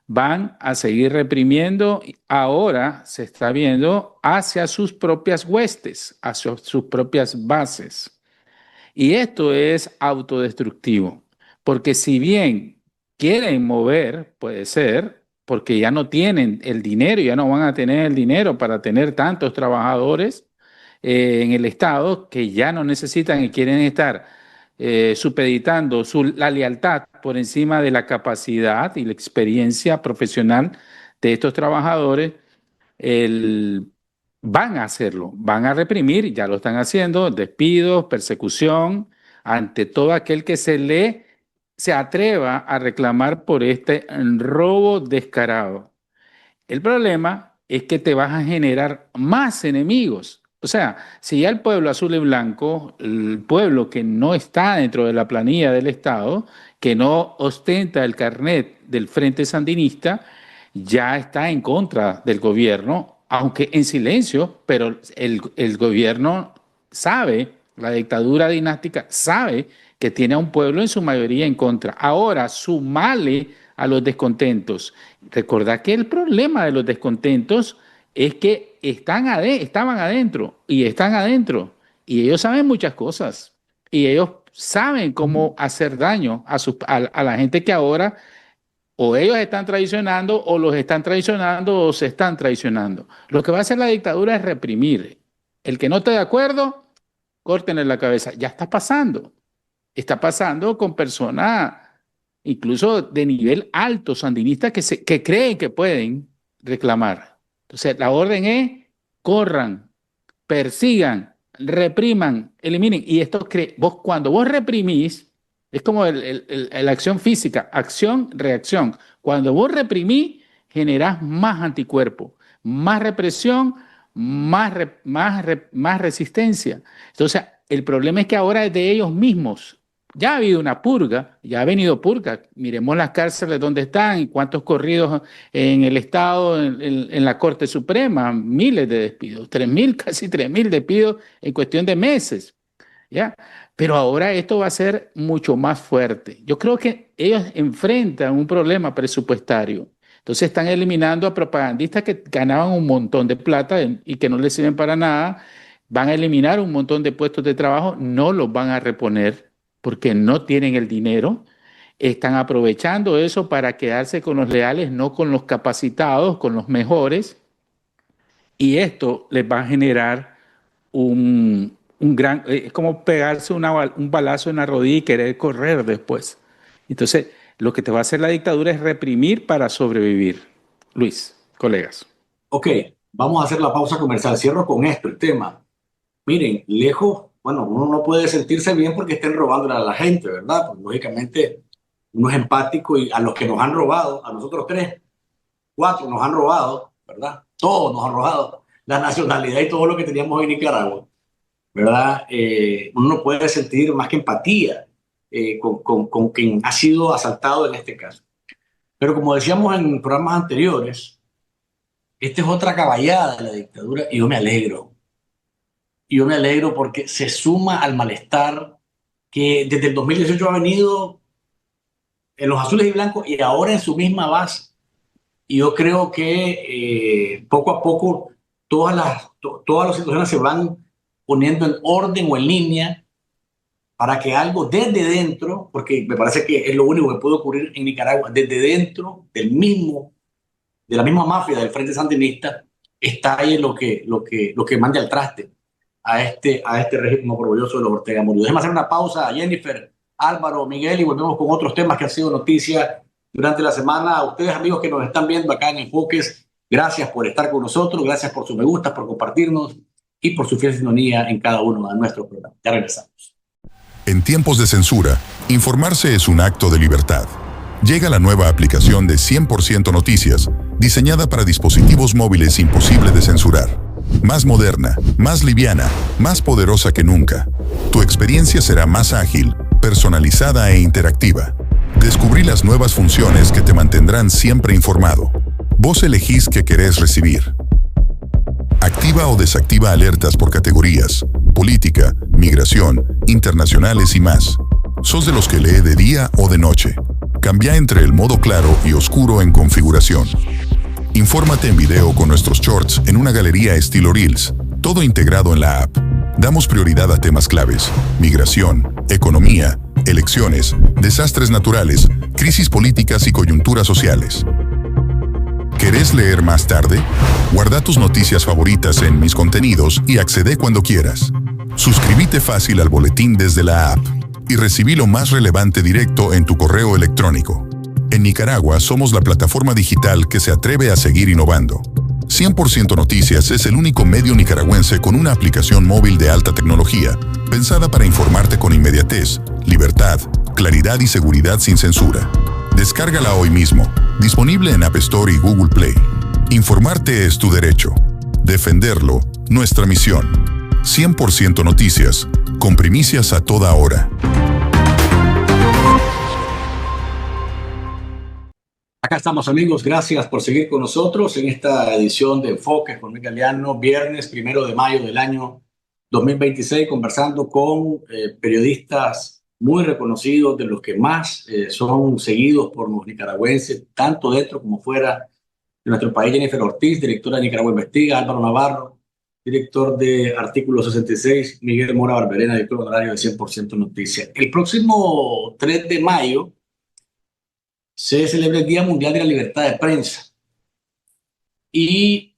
van a seguir reprimiendo. Ahora se está viendo hacia sus propias huestes, hacia sus propias bases. Y esto es autodestructivo, porque si bien quieren mover, puede ser, porque ya no tienen el dinero, ya no van a tener el dinero para tener tantos trabajadores en el Estado que ya no necesitan y quieren estar supeditando la lealtad por encima de la capacidad y la experiencia profesional de estos trabajadores, el, van a hacerlo, van a reprimir, ya lo están haciendo, despidos, persecución, ante todo aquel que se atreva a reclamar por este robo descarado. El problema es que te vas a generar más enemigos. O sea, si ya el pueblo azul y blanco, el pueblo que no está dentro de la planilla del Estado, que no ostenta el carnet del Frente Sandinista, ya está en contra del gobierno, aunque en silencio, pero el gobierno sabe, la dictadura dinástica sabe que tiene a un pueblo en su mayoría en contra. Ahora, sumale a los descontentos. Recordad que el problema de los descontentos es que estaban adentro y están adentro y ellos saben muchas cosas y ellos saben cómo hacer daño a la gente que ahora o ellos están traicionando o los están traicionando o se están traicionando. Lo que va a hacer la dictadura es reprimir. El que no esté de acuerdo, córtenle la cabeza. Ya está pasando. Está pasando con personas incluso de nivel alto, sandinistas que creen que pueden reclamar. Entonces, la orden es: corran, persigan, repriman, eliminen. Y esto cuando vos reprimís, es como la acción física, acción, reacción. Cuando vos reprimís, generás más anticuerpos, más represión, más resistencia. Entonces, el problema es que ahora es de ellos mismos. Ya ha habido una purga, ya ha venido purga. Miremos las cárceles donde están y cuántos corridos en el Estado, en la Corte Suprema, miles de despidos, 3.000, casi 3.000 despidos en cuestión de meses, ¿ya? Pero ahora esto va a ser mucho más fuerte. Yo creo que ellos enfrentan un problema presupuestario. Entonces están eliminando a propagandistas que ganaban un montón de plata y que no les sirven para nada. Van a eliminar un montón de puestos de trabajo, no los van a reponer porque no tienen el dinero. Están aprovechando eso para quedarse con los leales, no con los capacitados, con los mejores. Y esto les va a generar es como pegarse un balazo en la rodilla y querer correr después. Entonces, lo que te va a hacer la dictadura es reprimir para sobrevivir. Luis, colegas. Ok, vamos a hacer la pausa comercial. Cierro con esto el tema. Miren, lejos, bueno, uno no puede sentirse bien porque estén robándole a la gente, ¿verdad? Pues, lógicamente, uno es empático y a los que nos han robado, a nosotros 3, 4 nos han robado, ¿verdad? Todos nos han robado la nacionalidad y todo lo que teníamos en Nicaragua, ¿verdad? Uno no puede sentir más que empatía con quien ha sido asaltado en este caso. Pero como decíamos en programas anteriores, esta es otra caballada de la dictadura y yo me alegro. Y yo me alegro porque se suma al malestar que desde el 2018 ha venido en los azules y blancos y ahora en su misma base. Y yo creo que poco a poco todas las situaciones se van poniendo en orden o en línea para que algo desde dentro, porque me parece que es lo único que puede ocurrir en Nicaragua, desde dentro de la misma mafia del Frente Sandinista, estalle lo que mande al traste a este régimen orgulloso de los Ortega Murillo. Déjeme hacer una pausa, Jennifer, Álvaro, Miguel, y volvemos con otros temas que han sido noticia durante la semana. A ustedes, amigos que nos están viendo acá en Enfoques, gracias por estar con nosotros, gracias por sus me gustas, por compartirnos y por su fiel sintonía en cada uno de nuestros programas. Ya regresamos. En tiempos de censura, informarse es un acto de libertad. Llega la nueva aplicación de 100% Noticias, diseñada para dispositivos móviles imposible de censurar. Más moderna, más liviana, más poderosa que nunca. Tu experiencia será más ágil, personalizada e interactiva. Descubrí las nuevas funciones que te mantendrán siempre informado. Vos elegís qué querés recibir. Activa o desactiva alertas por categorías, política, migración, internacionales y más. ¿Sos de los que lee de día o de noche? Cambia entre el modo claro y oscuro en configuración. Infórmate en video con nuestros shorts en una galería estilo Reels, todo integrado en la app. Damos prioridad a temas claves: migración, economía, elecciones, desastres naturales, crisis políticas y coyunturas sociales. ¿Querés leer más tarde? Guarda tus noticias favoritas en Mis Contenidos y accede cuando quieras. Suscríbete fácil al boletín desde la app y recibí lo más relevante directo en tu correo electrónico. En Nicaragua somos la plataforma digital que se atreve a seguir innovando. 100% Noticias es el único medio nicaragüense con una aplicación móvil de alta tecnología, pensada para informarte con inmediatez, libertad, claridad y seguridad sin censura. Descárgala hoy mismo, disponible en App Store y Google Play. Informarte es tu derecho. Defenderlo, nuestra misión. 100% Noticias, con primicias a toda hora. Acá estamos, amigos, gracias por seguir con nosotros en esta edición de Enfoques con Miguel Galeano, viernes 1 de mayo del año 2026, conversando con periodistas muy reconocidos, de los que más son seguidos por los nicaragüenses, tanto dentro como fuera de nuestro país. Jennifer Ortiz, directora de Nicaragua Investiga; Álvaro Navarro, director de Artículo 66; Miguel Mora Barberena, director honorario de 100% Noticias. El próximo 3 de mayo se celebra el Día Mundial de la Libertad de Prensa. Y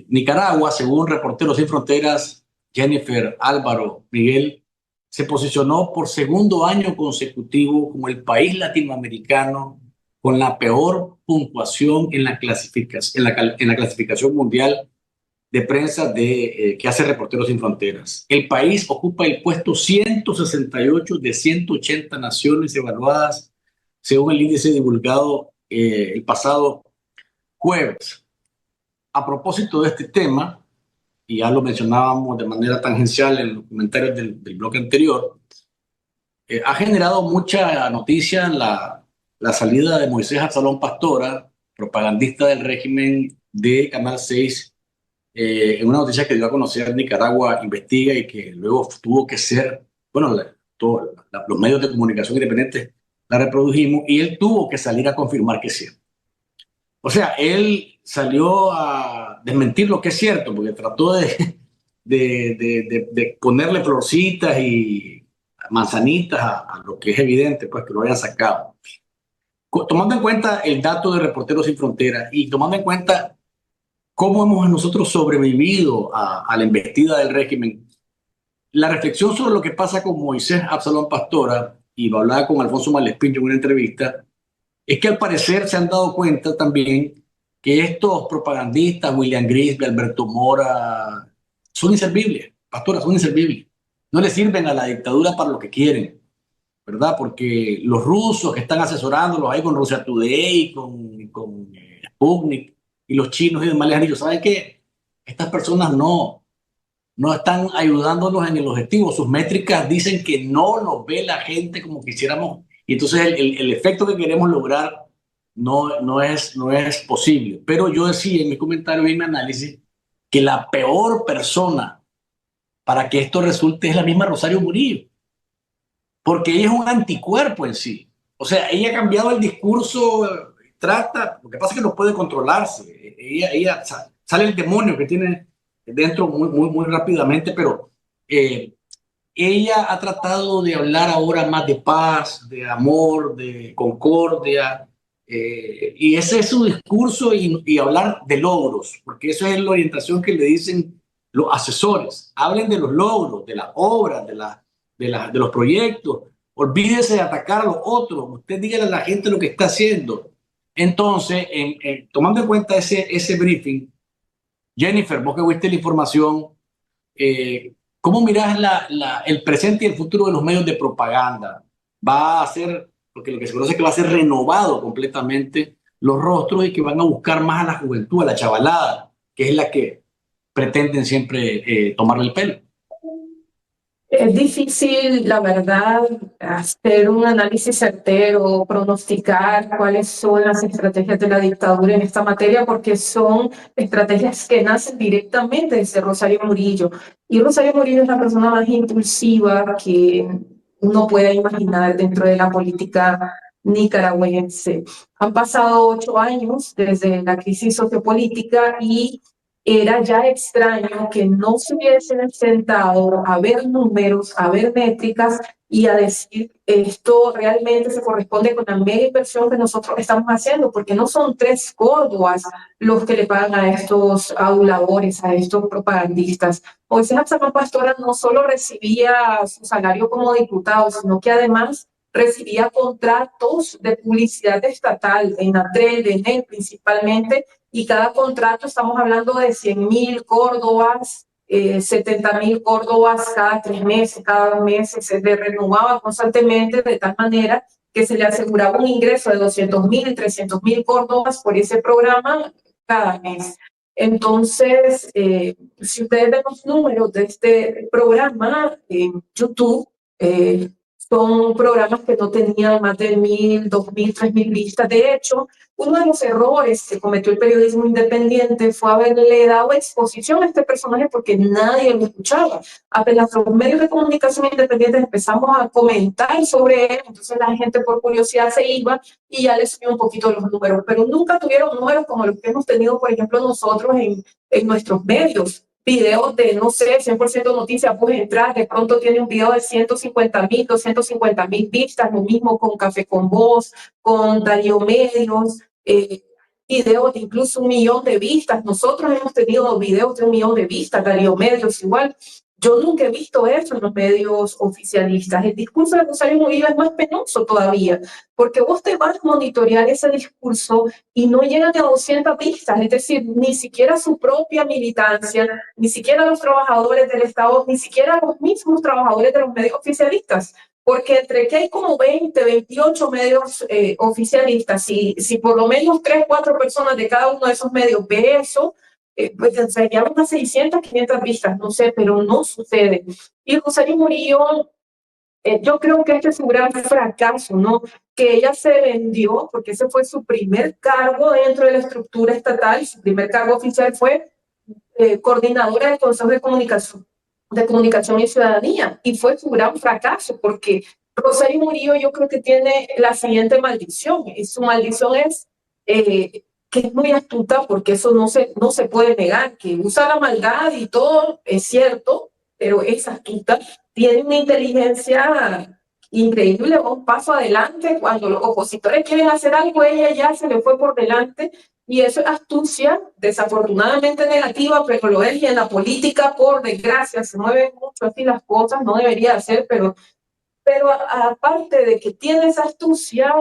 Nicaragua, según Reporteros Sin Fronteras, Jennifer, Álvaro, Miguel, se posicionó por segundo año consecutivo como el país latinoamericano con la peor puntuación en la clasificación mundial de prensa que hace Reporteros Sin Fronteras. El país ocupa el puesto 168 de 180 naciones evaluadas según el índice divulgado el pasado jueves. A propósito de este tema, y ya lo mencionábamos de manera tangencial en los comentarios del bloque anterior, ha generado mucha noticia la salida de Moisés Absalón Pastora, propagandista del régimen de Canal 6, en una noticia que dio a conocer Nicaragua Investiga y que luego tuvo que ser, bueno, los medios de comunicación independientes la reprodujimos y él tuvo que salir a confirmar que es cierto. O sea, él salió a desmentir lo que es cierto, porque trató de ponerle florcitas y manzanitas a lo que es evidente, pues que lo hayan sacado. Tomando en cuenta el dato de Reporteros Sin Fronteras y tomando en cuenta cómo hemos nosotros sobrevivido a la embestida del régimen, la reflexión sobre lo que pasa con Moisés Absalón Pastora, y lo hablaba con Alfonso Malespín en una entrevista, es que al parecer se han dado cuenta también que estos propagandistas, William Grisby, Alberto Mora, son inservibles, Pastora, son inservibles. No le sirven a la dictadura para lo que quieren, ¿verdad? Porque los rusos que están asesorándolos ahí con Russia Today, con Sputnik, y los chinos y demás les han dicho, ¿saben qué? Estas personas no están ayudándonos en el objetivo. Sus métricas dicen que no nos ve la gente como quisiéramos. Y entonces el efecto que queremos lograr no es posible. Pero yo decía en mi comentario y en mi análisis que la peor persona para que esto resulte es la misma Rosario Murillo. Porque ella es un anticuerpo en sí. O sea, ella ha cambiado el discurso, lo que pasa es que no puede controlarse. Ella sale el demonio que tiene dentro muy rápidamente, pero ella ha tratado de hablar ahora más de paz, de amor, de concordia, y ese es su discurso y hablar de logros, porque esa es la orientación que le dicen los asesores. Hablen de los logros, de las obras, de los proyectos. Olvídese de atacar a los otros. Usted dígale a la gente lo que está haciendo. Entonces, tomando en cuenta ese briefing, Jennifer, vos que viste la información, ¿cómo mirás el presente y el futuro de los medios de propaganda? ¿Va a ser, porque lo que se conoce es que va a ser renovado completamente los rostros y que van a buscar más a la juventud, a la chavalada, que es la que pretenden siempre tomarle el pelo? Es difícil, la verdad, hacer un análisis certero, pronosticar cuáles son las estrategias de la dictadura en esta materia, porque son estrategias que nacen directamente desde Rosario Murillo. Y Rosario Murillo es la persona más impulsiva que uno pueda imaginar dentro de la política nicaragüense. Han pasado 8 años desde la crisis sociopolítica y era ya extraño que no se hubiesen sentado a ver números, a ver métricas y a decir esto realmente se corresponde con la mega inversión que nosotros estamos haciendo, porque no son 3 Córdobas los que le pagan a estos aduladores, a estos propagandistas. Moisés Absalón Pastora no solo recibía su salario como diputado, sino que además recibía contratos de publicidad estatal, de Inatrel, de ENEL principalmente, y cada contrato estamos hablando de 100.000 córdobas, 70.000 córdobas cada 3 meses, cada 2 meses, se le renovaba constantemente de tal manera que se le aseguraba un ingreso de 200.000 y 300.000 córdobas por ese programa cada mes. Entonces, si ustedes ven los números de este programa en YouTube, son programas que no tenían más de 1.000, 2.000, 3.000 vistas. De hecho, uno de los errores que cometió el periodismo independiente fue haberle dado exposición a este personaje porque nadie lo escuchaba. Apenas los medios de comunicación independientes empezamos a comentar sobre él, entonces la gente por curiosidad se iba y ya le subió un poquito los números, pero nunca tuvieron números como los que hemos tenido, por ejemplo, nosotros en nuestros medios. Videos de, no sé, 100% noticias, puedes entrar, de pronto tiene un video de 150.000, 250.000 vistas, lo mismo con Café con Voz, con Darío Medios, videos de incluso 1 millón de vistas. Nosotros hemos tenido videos de 1 millón de vistas, Darío Medios igual. Yo nunca he visto eso en los medios oficialistas. El discurso de Rosario Murillo es más penoso todavía, porque vos te vas a monitorear ese discurso y no llegan a 200 pistas, es decir, ni siquiera su propia militancia, ni siquiera los trabajadores del Estado, ni siquiera los mismos trabajadores de los medios oficialistas. Porque entre que hay como 20, 28 medios oficialistas, si por lo menos 3, 4 personas de cada uno de esos medios ve eso, pues serían unas 600, 500 vistas, no sé, pero no sucede. Y Rosario Murillo, yo creo que este es un gran fracaso, ¿no? Que ella se vendió, porque ese fue su primer cargo dentro de la estructura estatal, su primer cargo oficial fue coordinadora del Consejo de Comunicación y Ciudadanía, y fue su gran fracaso, porque Rosario Murillo yo creo que tiene la siguiente maldición, y su maldición es que es muy astuta, porque eso no se puede negar, que usa la maldad y todo es cierto, pero es astuta, tiene una inteligencia increíble, va un paso adelante, cuando los opositores quieren hacer algo, ella ya se le fue por delante, y eso es astucia, desafortunadamente negativa, pero lo es, y en la política, por desgracia, se mueven mucho así las cosas, no debería ser, pero aparte de que tiene esa astucia,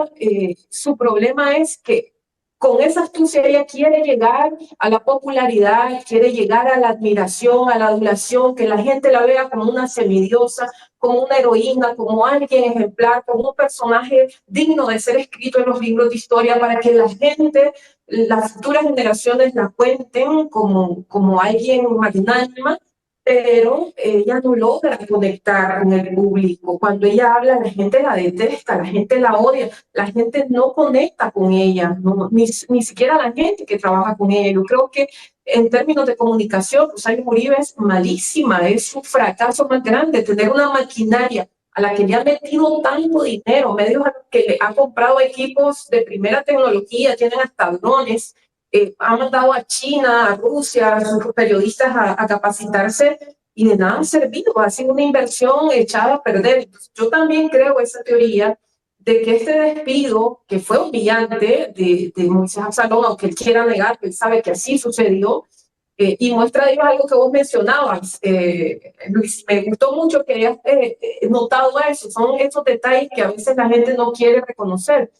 su problema es que con esa astucia ella quiere llegar a la popularidad, quiere llegar a la admiración, a la adulación, que la gente la vea como una semidiosa, como una heroína, como alguien ejemplar, como un personaje digno de ser escrito en los libros de historia, para que la gente, las futuras generaciones la cuenten como alguien magnánima, pero ella no logra conectar con el público. Cuando ella habla, la gente la detesta, la gente la odia, la gente no conecta con ella, no, ni siquiera la gente que trabaja con ella. Yo creo que en términos de comunicación, Rosario Murillo es malísima, es un fracaso más grande tener una maquinaria a la que le han metido tanto dinero, medios a los que le han comprado equipos de primera tecnología, tienen hasta drones, ha mandado a China, a Rusia, a sus periodistas a capacitarse y de nada ha servido, ha sido una inversión echada a perder. Yo también creo esa teoría de que este despido, que fue humillante de Moisés Absalón, aunque él quiera negar, él sabe que así sucedió, y muestra de ello algo que vos mencionabas, Luis, me gustó mucho que hayas notado eso, son esos detalles que a veces la gente no quiere reconocer.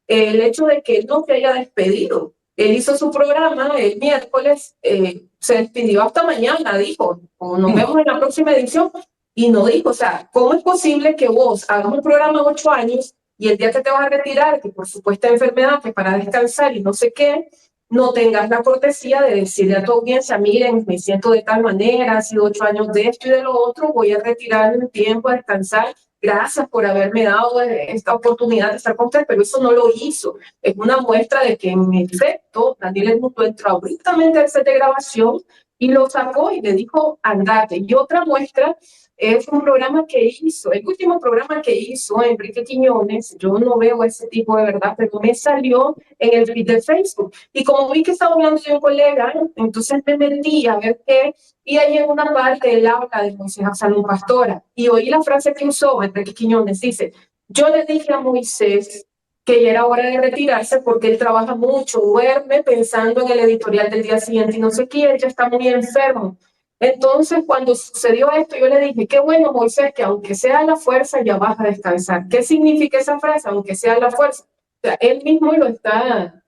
El hecho de que él no se haya despedido, él hizo su programa el miércoles, se despidió hasta mañana, dijo, o nos vemos en la próxima edición, y no dijo, o sea, ¿cómo es posible que vos hagas un programa de 8 años y el día que te vas a retirar, que por supuesta enfermedad, que para descansar y no sé qué, no tengas la cortesía de decirle a tu audiencia, miren, me siento de tal manera, ha sido 8 años de esto y de lo otro, voy a retirarme un tiempo a descansar, gracias por haberme dado esta oportunidad de estar con usted, pero eso no lo hizo. Es una muestra de que en efecto Daniel Edmundo entró abruptamente al set de grabación y lo sacó y le dijo, andate. Y otra muestra es un programa que hizo, el último programa que hizo Enrique Quiñones, yo no veo ese tipo de verdad, pero me salió en el feed de Facebook. Y como vi que estaba hablando de un colega, entonces me metí a ver qué, y ahí en una parte él habla de Moisés Absalón Pastora, y oí la frase que usó Enrique Quiñones, dice, yo le dije a Moisés que ya era hora de retirarse porque él trabaja mucho, duerme pensando en el editorial del día siguiente y no sé qué, él ya está muy enfermo. Entonces, cuando sucedió esto, yo le dije, qué bueno, Moisés, que aunque sea la fuerza, ya vas a descansar. ¿Qué significa esa frase? Aunque sea la fuerza. O sea, él mismo lo está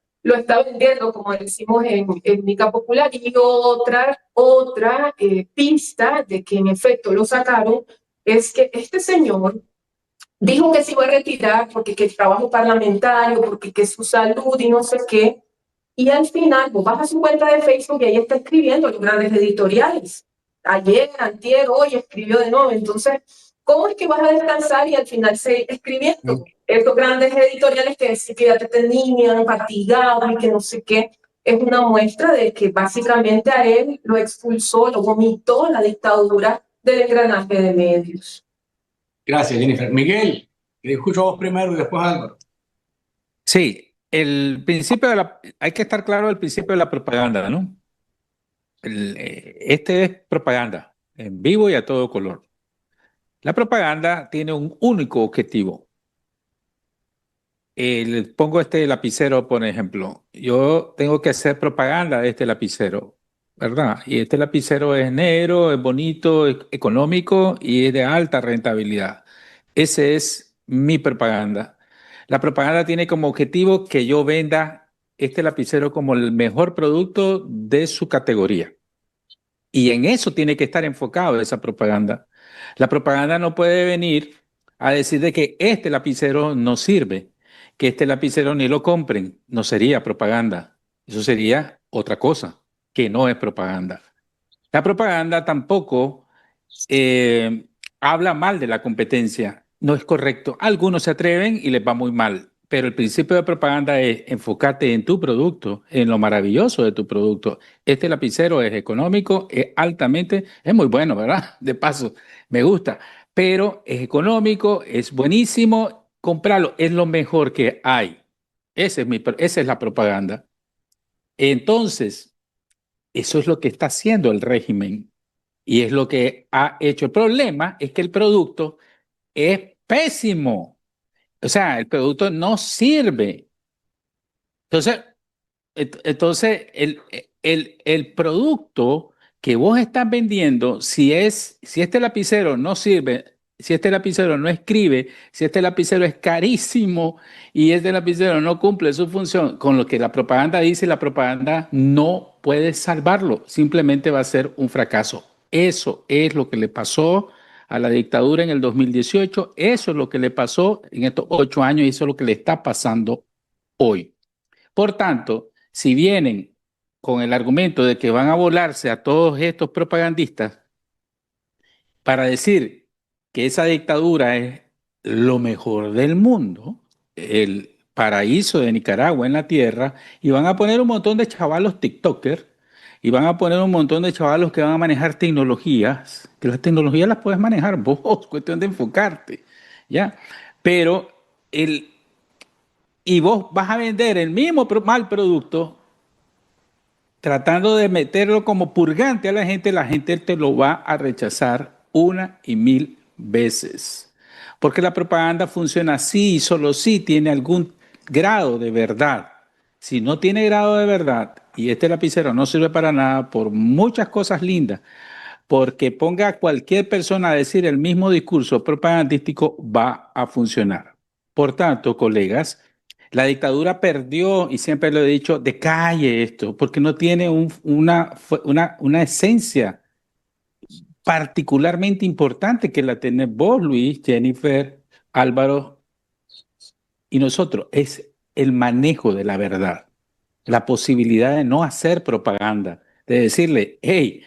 vendiendo, como decimos en Mica Popular. Y otra pista de que en efecto lo sacaron es que este señor dijo que se iba a retirar porque que el trabajo parlamentario, porque que su salud y no sé qué. Y al final, vos vas a su cuenta de Facebook y ahí está escribiendo los grandes editoriales. Ayer, antier, hoy escribió de nuevo. Entonces, ¿cómo es que vas a descansar y al final seguir escribiendo? Estos grandes editoriales que decían que ya te tenían fatigado y que no sé qué, es una muestra de que básicamente a él lo expulsó, lo vomitó la dictadura del engranaje de medios. Gracias, Jennifer. Miguel, te escucho a vos primero y después Álvaro. Sí, el principio hay que estar claro del principio de la propaganda, ¿no? Este es propaganda, en vivo y a todo color. La propaganda tiene un único objetivo. Pongo este lapicero, por ejemplo. Yo tengo que hacer propaganda de este lapicero. ¿verdad? Y este lapicero es negro, es bonito, es económico y es de alta rentabilidad. Ese es mi propaganda. La propaganda tiene como objetivo que yo venda este lapicero como el mejor producto de su categoría. Y en eso tiene que estar enfocado esa propaganda. La propaganda no puede venir a decir de que este lapicero no sirve, que este lapicero ni lo compren. No sería propaganda. Eso sería otra cosa, que no es propaganda. La propaganda tampoco eh, habla mal de la competencia. No es correcto. Algunos se atreven y les va muy mal. Pero el principio de propaganda es enfocarte en tu producto, en lo maravilloso de tu producto. Este lapicero es económico, es altamente, es muy bueno, ¿verdad? De paso, me gusta. Pero es económico, es buenísimo. Comprarlo es lo mejor que hay. Esa es la propaganda. Entonces, eso es lo que está haciendo el régimen. Y es lo que ha hecho. El problema es que el producto es pésimo. O sea, el producto no sirve. Entonces, entonces el producto que vos estás vendiendo, si este lapicero no sirve, si este lapicero no escribe, si este lapicero es carísimo y este lapicero no cumple su función con lo que la propaganda dice, la propaganda no puede salvarlo, simplemente va a ser un fracaso. Eso es lo que le pasó a la dictadura en el 2018, eso es lo que le pasó en estos 8 años y eso es lo que le está pasando hoy. Por tanto, si vienen con el argumento de que van a volarse a todos estos propagandistas para decir que esa dictadura es lo mejor del mundo, el paraíso de Nicaragua en la tierra, y van a poner un montón de chavalos TikTokers, y van a poner un montón de chavalos que van a manejar tecnologías, que las tecnologías las puedes manejar vos, cuestión de enfocarte, ¿ya? Pero y vos vas a vender el mismo mal producto tratando de meterlo como purgante a la gente te lo va a rechazar una y mil veces. Porque la propaganda funciona así y solo si tiene algún grado de verdad. Si no tiene grado de verdad y este lapicero no sirve para nada por muchas cosas lindas, porque ponga a cualquier persona a decir el mismo discurso propagandístico, va a funcionar. Por tanto, colegas, la dictadura perdió, y siempre lo he dicho, decaye esto, porque no tiene una esencia particularmente importante que la tenés vos, Luis, Jennifer, Álvaro y nosotros. Es el manejo de la verdad, la posibilidad de no hacer propaganda, de decirle, hey,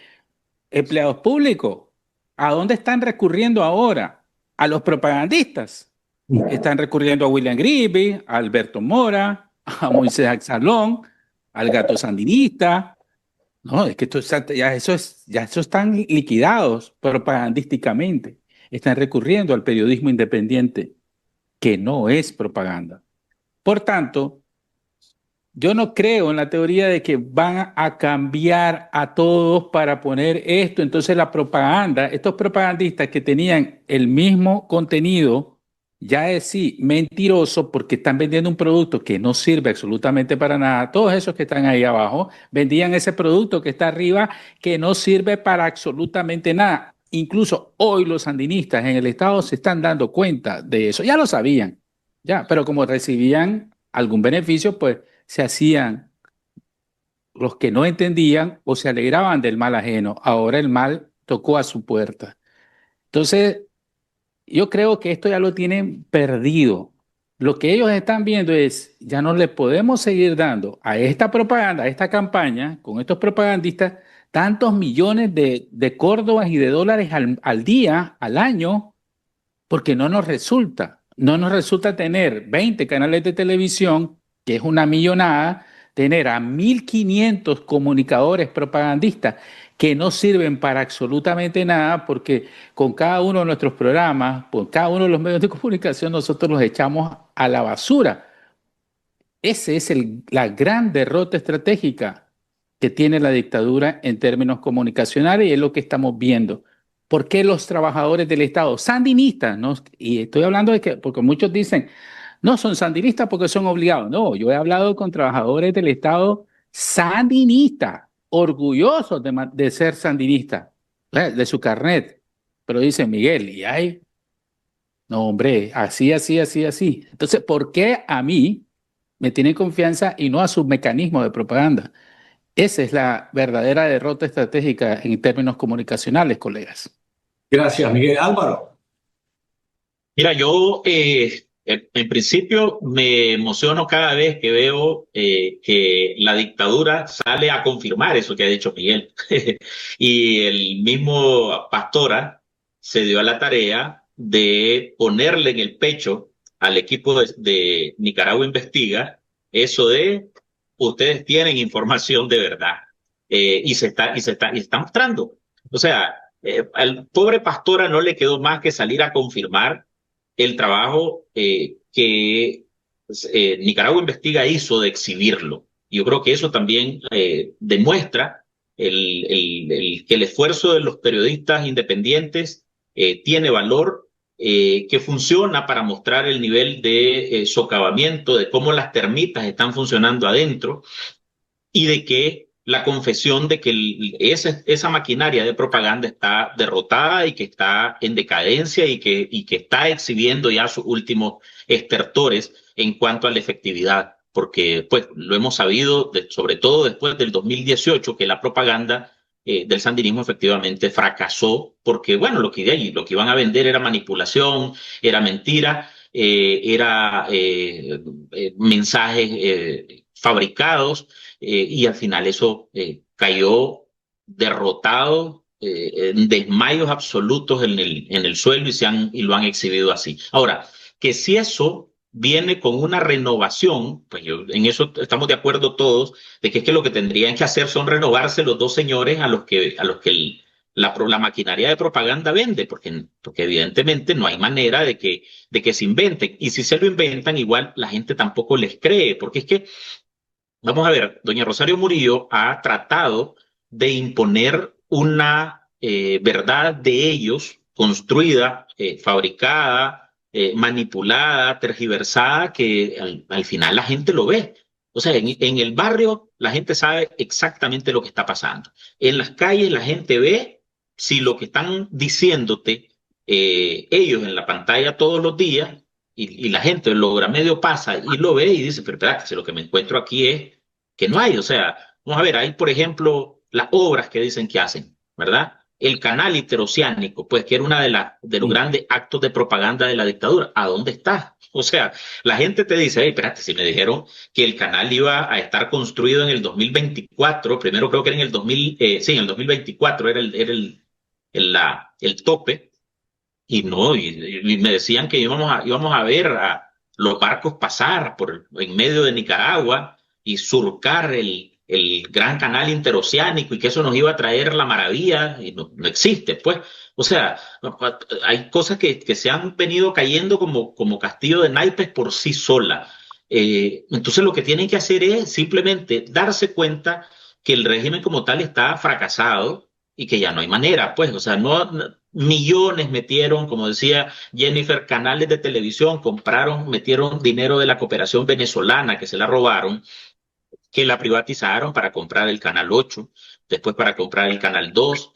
empleados públicos, ¿a dónde están recurriendo ahora? A los propagandistas. Están recurriendo a William Grieve, a Alberto Mora, a Moisés Axalón, al gato sandinista. No, es que ya eso están liquidados propagandísticamente. Están recurriendo al periodismo independiente, que no es propaganda. Por tanto, yo no creo en la teoría de que van a cambiar a todos para poner esto. Entonces la propaganda, estos propagandistas que tenían el mismo contenido, ya es sí mentiroso porque están vendiendo un producto que no sirve absolutamente para nada. Todos esos que están ahí abajo vendían ese producto que está arriba que no sirve para absolutamente nada. Incluso hoy los sandinistas en el Estado se están dando cuenta de eso. Ya lo sabían, ya, pero como recibían algún beneficio, pues se hacían los que no entendían o se alegraban del mal ajeno. Ahora el mal tocó a su puerta. Entonces, yo creo que esto ya lo tienen perdido. Lo que ellos están viendo es, ya no le podemos seguir dando a esta propaganda, a esta campaña, con estos propagandistas, tantos millones de córdobas y de dólares al día, al año, porque no nos resulta tener 20 canales de televisión, que es una millonada, tener a 1.500 comunicadores propagandistas que no sirven para absolutamente nada, porque con cada uno de nuestros programas, por cada uno de los medios de comunicación, nosotros los echamos a la basura. Esa es la gran derrota estratégica que tiene la dictadura en términos comunicacionales y es lo que estamos viendo. ¿Por qué los trabajadores del Estado, sandinistas, ¿no? Y estoy hablando de que, porque muchos dicen, no son sandinistas porque son obligados. No, yo he hablado con trabajadores del Estado sandinistas orgullosos de ser sandinistas, de su carnet, pero dicen, Miguel, ¿y hay? No, hombre, así, así, así, así. Entonces, ¿por qué a mí me tienen confianza y no a su mecanismo de propaganda? Esa es la verdadera derrota estratégica en términos comunicacionales, colegas. Gracias, Miguel. Álvaro. Mira, yo en principio me emociono cada vez que veo que la dictadura sale a confirmar eso que ha dicho Miguel. Y el mismo Pastora se dio a la tarea de ponerle en el pecho al equipo de Nicaragua Investiga eso de ustedes tienen información de verdad. Y se está mostrando. O sea, al pobre Pastora no le quedó más que salir a confirmar el trabajo que Nicaragua Investiga hizo de exhibirlo. Yo creo que eso también demuestra que el esfuerzo de los periodistas independientes tiene valor, que funciona para mostrar el nivel de socavamiento, de cómo las termitas están funcionando adentro y de que la confesión de que esa maquinaria de propaganda está derrotada y que está en decadencia y que está exhibiendo ya sus últimos estertores en cuanto a la efectividad, porque pues lo hemos sabido, sobre todo después del 2018, que la propaganda del sandinismo efectivamente fracasó, porque bueno, lo que iban a vender era manipulación, era mentira, era mensajes fabricados, y al final eso cayó derrotado, en desmayos absolutos en el suelo y lo han exhibido así. Ahora, que si eso viene con una renovación, pues en eso estamos de acuerdo todos, de que es que lo que tendrían que hacer son renovarse los dos señores a los que la maquinaria de propaganda vende, porque evidentemente no hay manera de que se inventen. Y si se lo inventan, igual la gente tampoco les cree, porque es que vamos a ver, doña Rosario Murillo ha tratado de imponer una verdad de ellos, construida, fabricada, manipulada, tergiversada, que al final la gente lo ve. O sea, en el barrio la gente sabe exactamente lo que está pasando. En las calles la gente ve si lo que están diciéndote ellos en la pantalla todos los días, y la gente logra medio pasa y lo ve y dice, pero espérate, si lo que me encuentro aquí es que no hay. O sea, vamos a ver, hay por ejemplo las obras que dicen que hacen, ¿verdad? El canal interoceánico, pues que era una de los grandes actos de propaganda de la dictadura. ¿A dónde está? O sea, la gente te dice, hey, espérate, si me dijeron que el canal iba a estar construido en el 2024, primero creo que era en el 2024 era el tope, y no, y me decían que íbamos a ver a los barcos pasar en medio de Nicaragua y surcar el gran canal interoceánico, y que eso nos iba a traer la maravilla, y no existe, pues. O sea, hay cosas que se han venido cayendo como castillo de naipes por sí sola. Entonces lo que tienen que hacer es simplemente darse cuenta que el régimen como tal está fracasado y que ya no hay manera, pues. O sea, millones metieron, como decía Jennifer, canales de televisión, metieron dinero de la cooperación venezolana que se la robaron, que la privatizaron para comprar el Canal 8, después para comprar el Canal 2,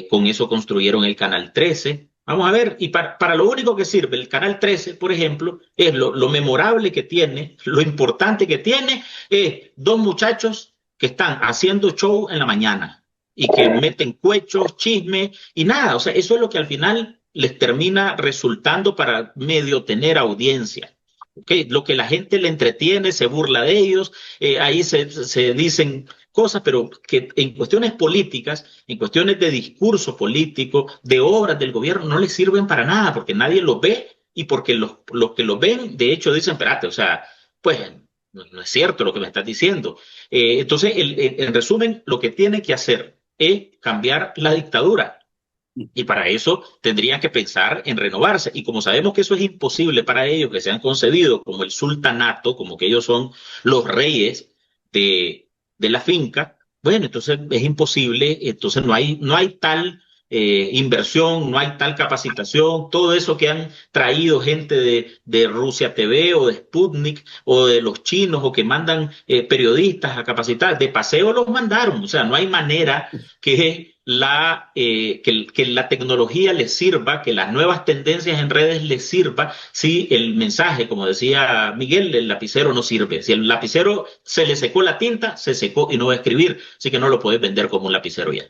con eso construyeron el Canal 13. Vamos a ver, y para lo único que sirve el Canal 13, por ejemplo, es lo memorable que tiene, lo importante que tiene, es dos muchachos que están haciendo show en la mañana y que meten cuechos, chisme y nada. O sea, eso es lo que al final les termina resultando para medio tener audiencia. Okay, lo que la gente le entretiene, se burla de ellos, ahí se dicen cosas, pero que en cuestiones políticas, en cuestiones de discurso político, de obras del gobierno, no les sirven para nada, porque nadie los ve, y porque los que los ven, de hecho, dicen, espérate, o sea, pues no es cierto lo que me estás diciendo. Entonces, en resumen, lo que tiene que hacer es cambiar la dictadura. Y para eso tendrían que pensar en renovarse. Y como sabemos que eso es imposible para ellos, que se han concebido como el sultanato, como que ellos son los reyes de la finca, bueno, entonces es imposible. Entonces no hay tal inversión, no hay tal capacitación, todo eso que han traído gente de Rusia TV o de Sputnik o de los chinos o que mandan periodistas a capacitar, de paseo los mandaron, o sea, no hay manera que que la tecnología les sirva, que las nuevas tendencias en redes les sirva, si el mensaje, como decía Miguel, el lapicero no sirve. Si el lapicero se le secó la tinta, se secó y no va a escribir, así que no lo puedes vender como un lapicero ya.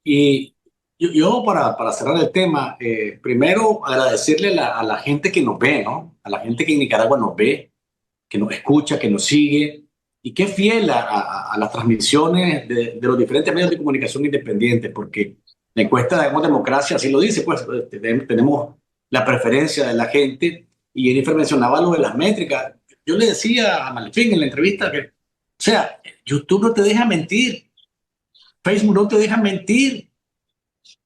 Y yo para cerrar el tema, primero agradecerle a la gente que nos ve, ¿no? A la gente que en Nicaragua nos ve, que nos escucha, que nos sigue y que es fiel a las transmisiones de los diferentes medios de comunicación independientes, porque la encuesta de Democracia así lo dice, pues tenemos la preferencia de la gente y Jennifer mencionaba lo de las métricas. Yo le decía a Malfín en la entrevista que, o sea, YouTube no te deja mentir, Facebook no te deja mentir.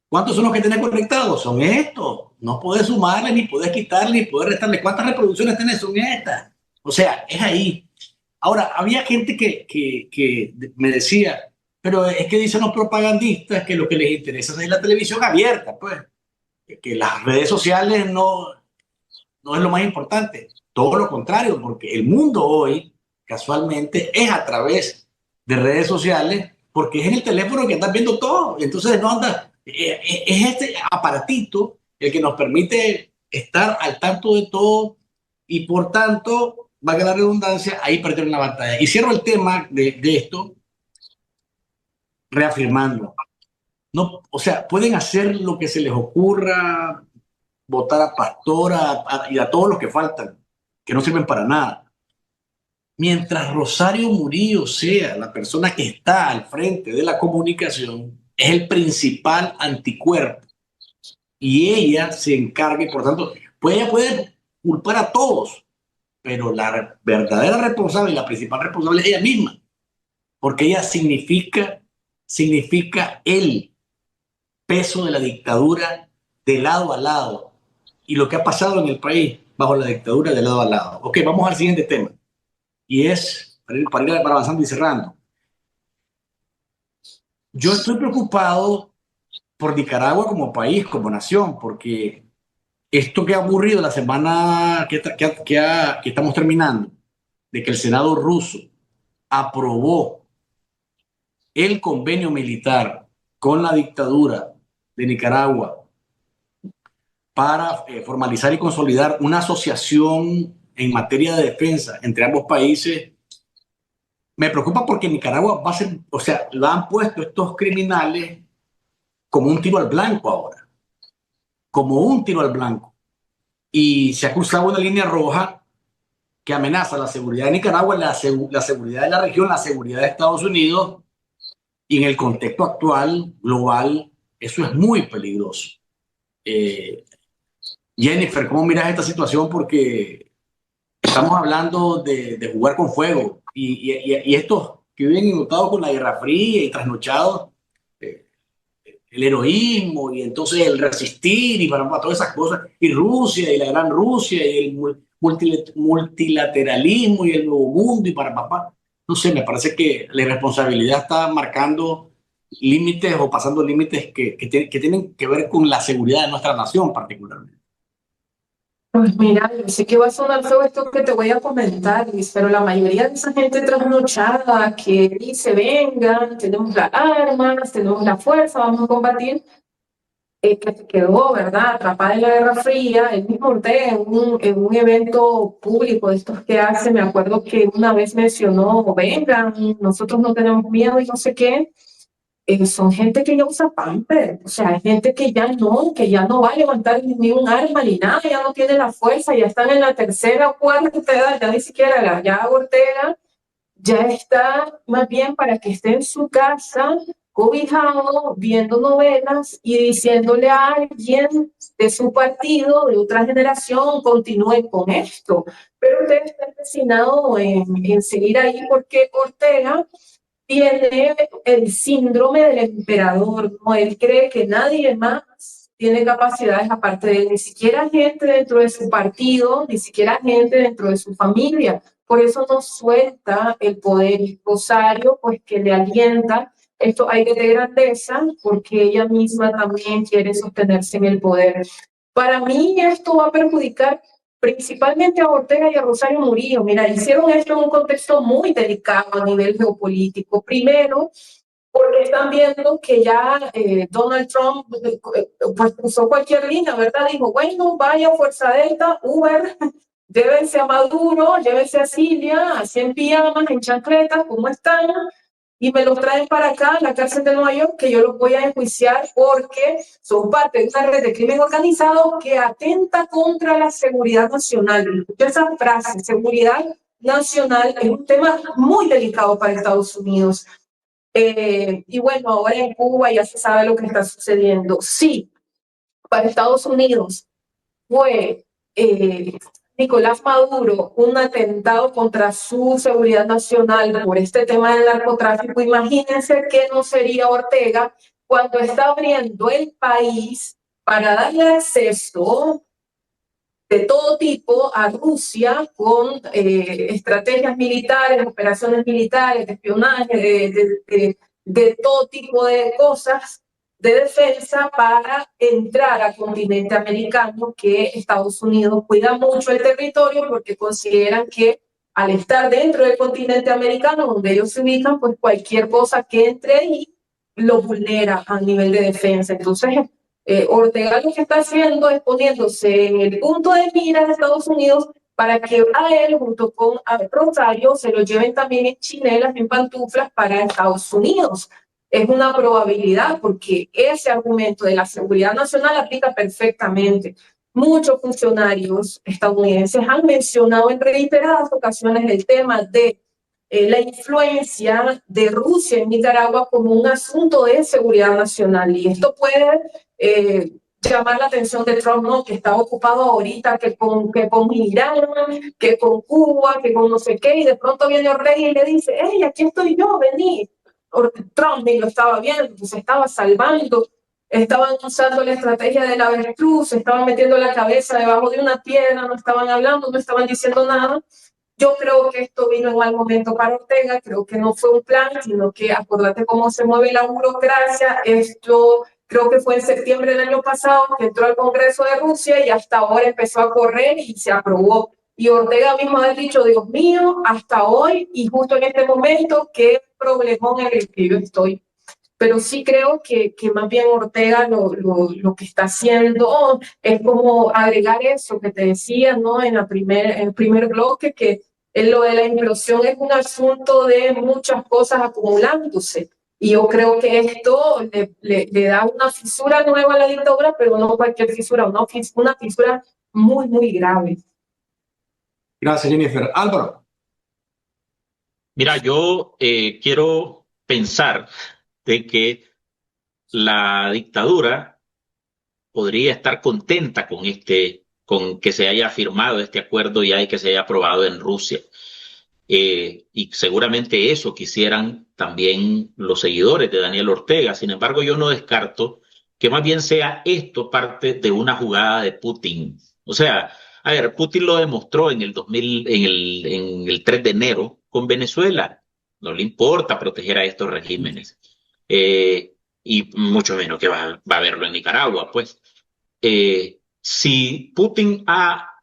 ¿Cuántos son los que tenés conectados? Son estos. No puedes sumarle, ni puedes quitarle, ni puedes restarle. ¿Cuántas reproducciones tenés? Son estas. O sea, es ahí. Ahora, había gente que me decía, pero es que dicen los propagandistas que lo que les interesa es la televisión abierta, pues, que las redes sociales no es lo más importante. Todo lo contrario, porque el mundo hoy, casualmente, es a través de redes sociales, porque es en el teléfono que estás viendo todo. Entonces, no andas, es este aparatito el que nos permite estar al tanto de todo y, por tanto, valga la redundancia, ahí perdieron la batalla. Y cierro el tema de esto reafirmando. No, o sea, pueden hacer lo que se les ocurra, votar a Pastora y a todos los que faltan, que no sirven para nada. Mientras Rosario Murillo sea la persona que está al frente de la comunicación, es el principal anticuerpo. Y ella se encarga, y por tanto, ella puede culpar a todos, pero la verdadera responsable y la principal responsable es ella misma, porque ella significa el peso de la dictadura de lado a lado y lo que ha pasado en el país bajo la dictadura de lado a lado. Ok, vamos al siguiente tema, y es, para ir avanzando y cerrando, yo estoy preocupado por Nicaragua como país, como nación, porque esto que ha ocurrido la semana que estamos terminando, de que el Senado ruso aprobó el convenio militar con la dictadura de Nicaragua para formalizar y consolidar una asociación en materia de defensa entre ambos países, me preocupa porque Nicaragua va a ser, o sea, lo han puesto estos criminales como un tiro al blanco ahora, como un tiro al blanco. Y se ha cruzado una línea roja que amenaza la seguridad de Nicaragua, la seguridad de la región, la seguridad de Estados Unidos, y en el contexto actual, global, eso es muy peligroso. Jennifer, ¿cómo miras esta situación? Porque estamos hablando de jugar con fuego y estos que viven inundados con la Guerra Fría y trasnochados, el heroísmo y entonces el resistir y para todas esas cosas, y Rusia y la gran Rusia y el multilateralismo y el nuevo mundo y para papá. No sé, me parece que la irresponsabilidad está marcando límites o pasando límites que tienen que ver con la seguridad de nuestra nación particularmente. Pues mira, yo sé que va a sonar feo esto que te voy a comentar, Luis, pero la mayoría de esa gente trasnochada que dice, vengan, tenemos las armas, tenemos la fuerza, vamos a combatir, que se quedó, ¿verdad?, atrapada en la Guerra Fría. El mismo Ortega en un evento público de estos que hace, me acuerdo que una vez mencionó, vengan, nosotros no tenemos miedo y no sé qué. Son gente que ya usa pamper, o sea, hay gente que ya no va a levantar ni un arma ni nada, ya no tiene la fuerza, ya están en la tercera o cuarta edad, ya ni siquiera ya Ortega ya está más bien para que esté en su casa, cobijado, viendo novelas y diciéndole a alguien de su partido, de otra generación, continúe con esto. Pero usted está empecinado en seguir ahí porque Ortega tiene el síndrome del emperador, ¿no? Él cree que nadie más tiene capacidades aparte de él, ni siquiera gente dentro de su partido, ni siquiera gente dentro de su familia. Por eso no suelta el poder. Y Rosario, pues que le alienta estos aires de grandeza porque ella misma también quiere sostenerse en el poder. Para mí esto va a perjudicar principalmente a Ortega y a Rosario Murillo. Mira, hicieron esto en un contexto muy delicado a nivel geopolítico. Primero, porque están viendo que ya Donald Trump pues puso cualquier línea, ¿verdad? Dijo, bueno, vaya Fuerza Delta, Uber, llévense a Maduro, llévense a Cilia, así en pijamas, en chancletas, ¿cómo están? Y me los traen para acá, a la cárcel de Nueva York, que yo los voy a enjuiciar porque son parte de una red de crimen organizado que atenta contra la seguridad nacional. Esa frase, seguridad nacional, es un tema muy delicado para Estados Unidos. Y bueno, ahora en Cuba ya se sabe lo que está sucediendo. Sí, para Estados Unidos fue Nicolás Maduro un atentado contra su seguridad nacional por este tema del narcotráfico. Imagínense que no sería Ortega cuando está abriendo el país para darle acceso de todo tipo a Rusia con estrategias militares, operaciones militares, de espionaje, de todo tipo de cosas de defensa para entrar al continente americano, que Estados Unidos cuida mucho el territorio porque consideran que al estar dentro del continente americano, donde ellos se ubican, pues cualquier cosa que entre ahí lo vulnera a nivel de defensa. Entonces, Ortega lo que está haciendo es poniéndose en el punto de mira de Estados Unidos para que a él, junto con a Rosario, se lo lleven también en chinelas, en pantuflas para Estados Unidos. Es una probabilidad porque ese argumento de la seguridad nacional aplica perfectamente. Muchos funcionarios estadounidenses han mencionado en reiteradas ocasiones el tema de la influencia de Rusia en Nicaragua como un asunto de seguridad nacional. Y esto puede llamar la atención de Trump, ¿no? Que está ocupado ahorita que con Irán, que con Cuba, que con no sé qué, y de pronto viene Ortega y le dice, hey, aquí estoy yo, vení. Trump ni lo estaba viendo, se estaba salvando, estaban usando la estrategia del avestruz, se estaban metiendo la cabeza debajo de una piedra, no estaban hablando, no estaban diciendo nada. Yo creo que esto vino en mal momento para Ortega, creo que no fue un plan, sino que acuérdate cómo se mueve la burocracia. Esto creo que fue en septiembre del año pasado que entró al Congreso de Rusia y hasta ahora empezó a correr y se aprobó. Y Ortega mismo ha dicho, Dios mío, hasta hoy y justo en este momento, qué problemón en el que yo estoy. Pero sí creo que más bien Ortega lo que está haciendo es como agregar eso que te decía, ¿no? En el primer bloque, que lo de la implosión es un asunto de muchas cosas acumulándose. Y yo creo que esto le da una fisura nueva a la dictadura, pero no cualquier fisura, una fisura muy, muy grave. Gracias, Jennifer. Álvaro. Mira, yo quiero pensar de que la dictadura podría estar contenta con que se haya firmado este acuerdo y que se haya aprobado en Rusia. Y seguramente eso quisieran también los seguidores de Daniel Ortega. Sin embargo, yo no descarto que más bien sea esto parte de una jugada de Putin. O sea, a ver, Putin lo demostró en el 3 de enero con Venezuela. No le importa proteger a estos regímenes. Y mucho menos que va a verlo en Nicaragua, pues. Si Putin ha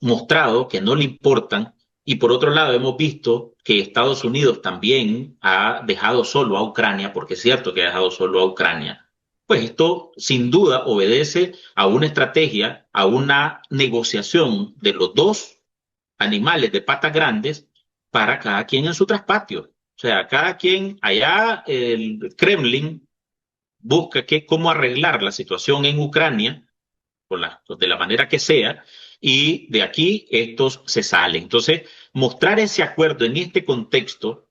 mostrado que no le importan, y por otro lado hemos visto que Estados Unidos también ha dejado solo a Ucrania, porque es cierto que ha dejado solo a Ucrania, pues esto sin duda obedece a una estrategia, a una negociación de los dos animales de patas grandes para cada quien en su traspatio. O sea, cada quien allá, el Kremlin busca cómo arreglar la situación en Ucrania de la manera que sea, y de aquí estos se salen. Entonces, mostrar ese acuerdo en este contexto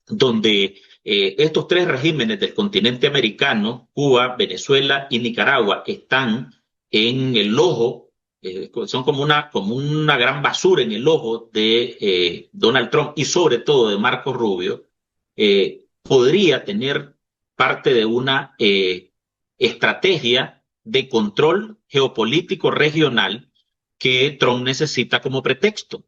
donde estos tres regímenes del continente americano, Cuba, Venezuela y Nicaragua, están en el ojo, son como una gran basura en el ojo de Donald Trump y sobre todo de Marco Rubio, podría tener parte de una estrategia de control geopolítico regional que Trump necesita como pretexto.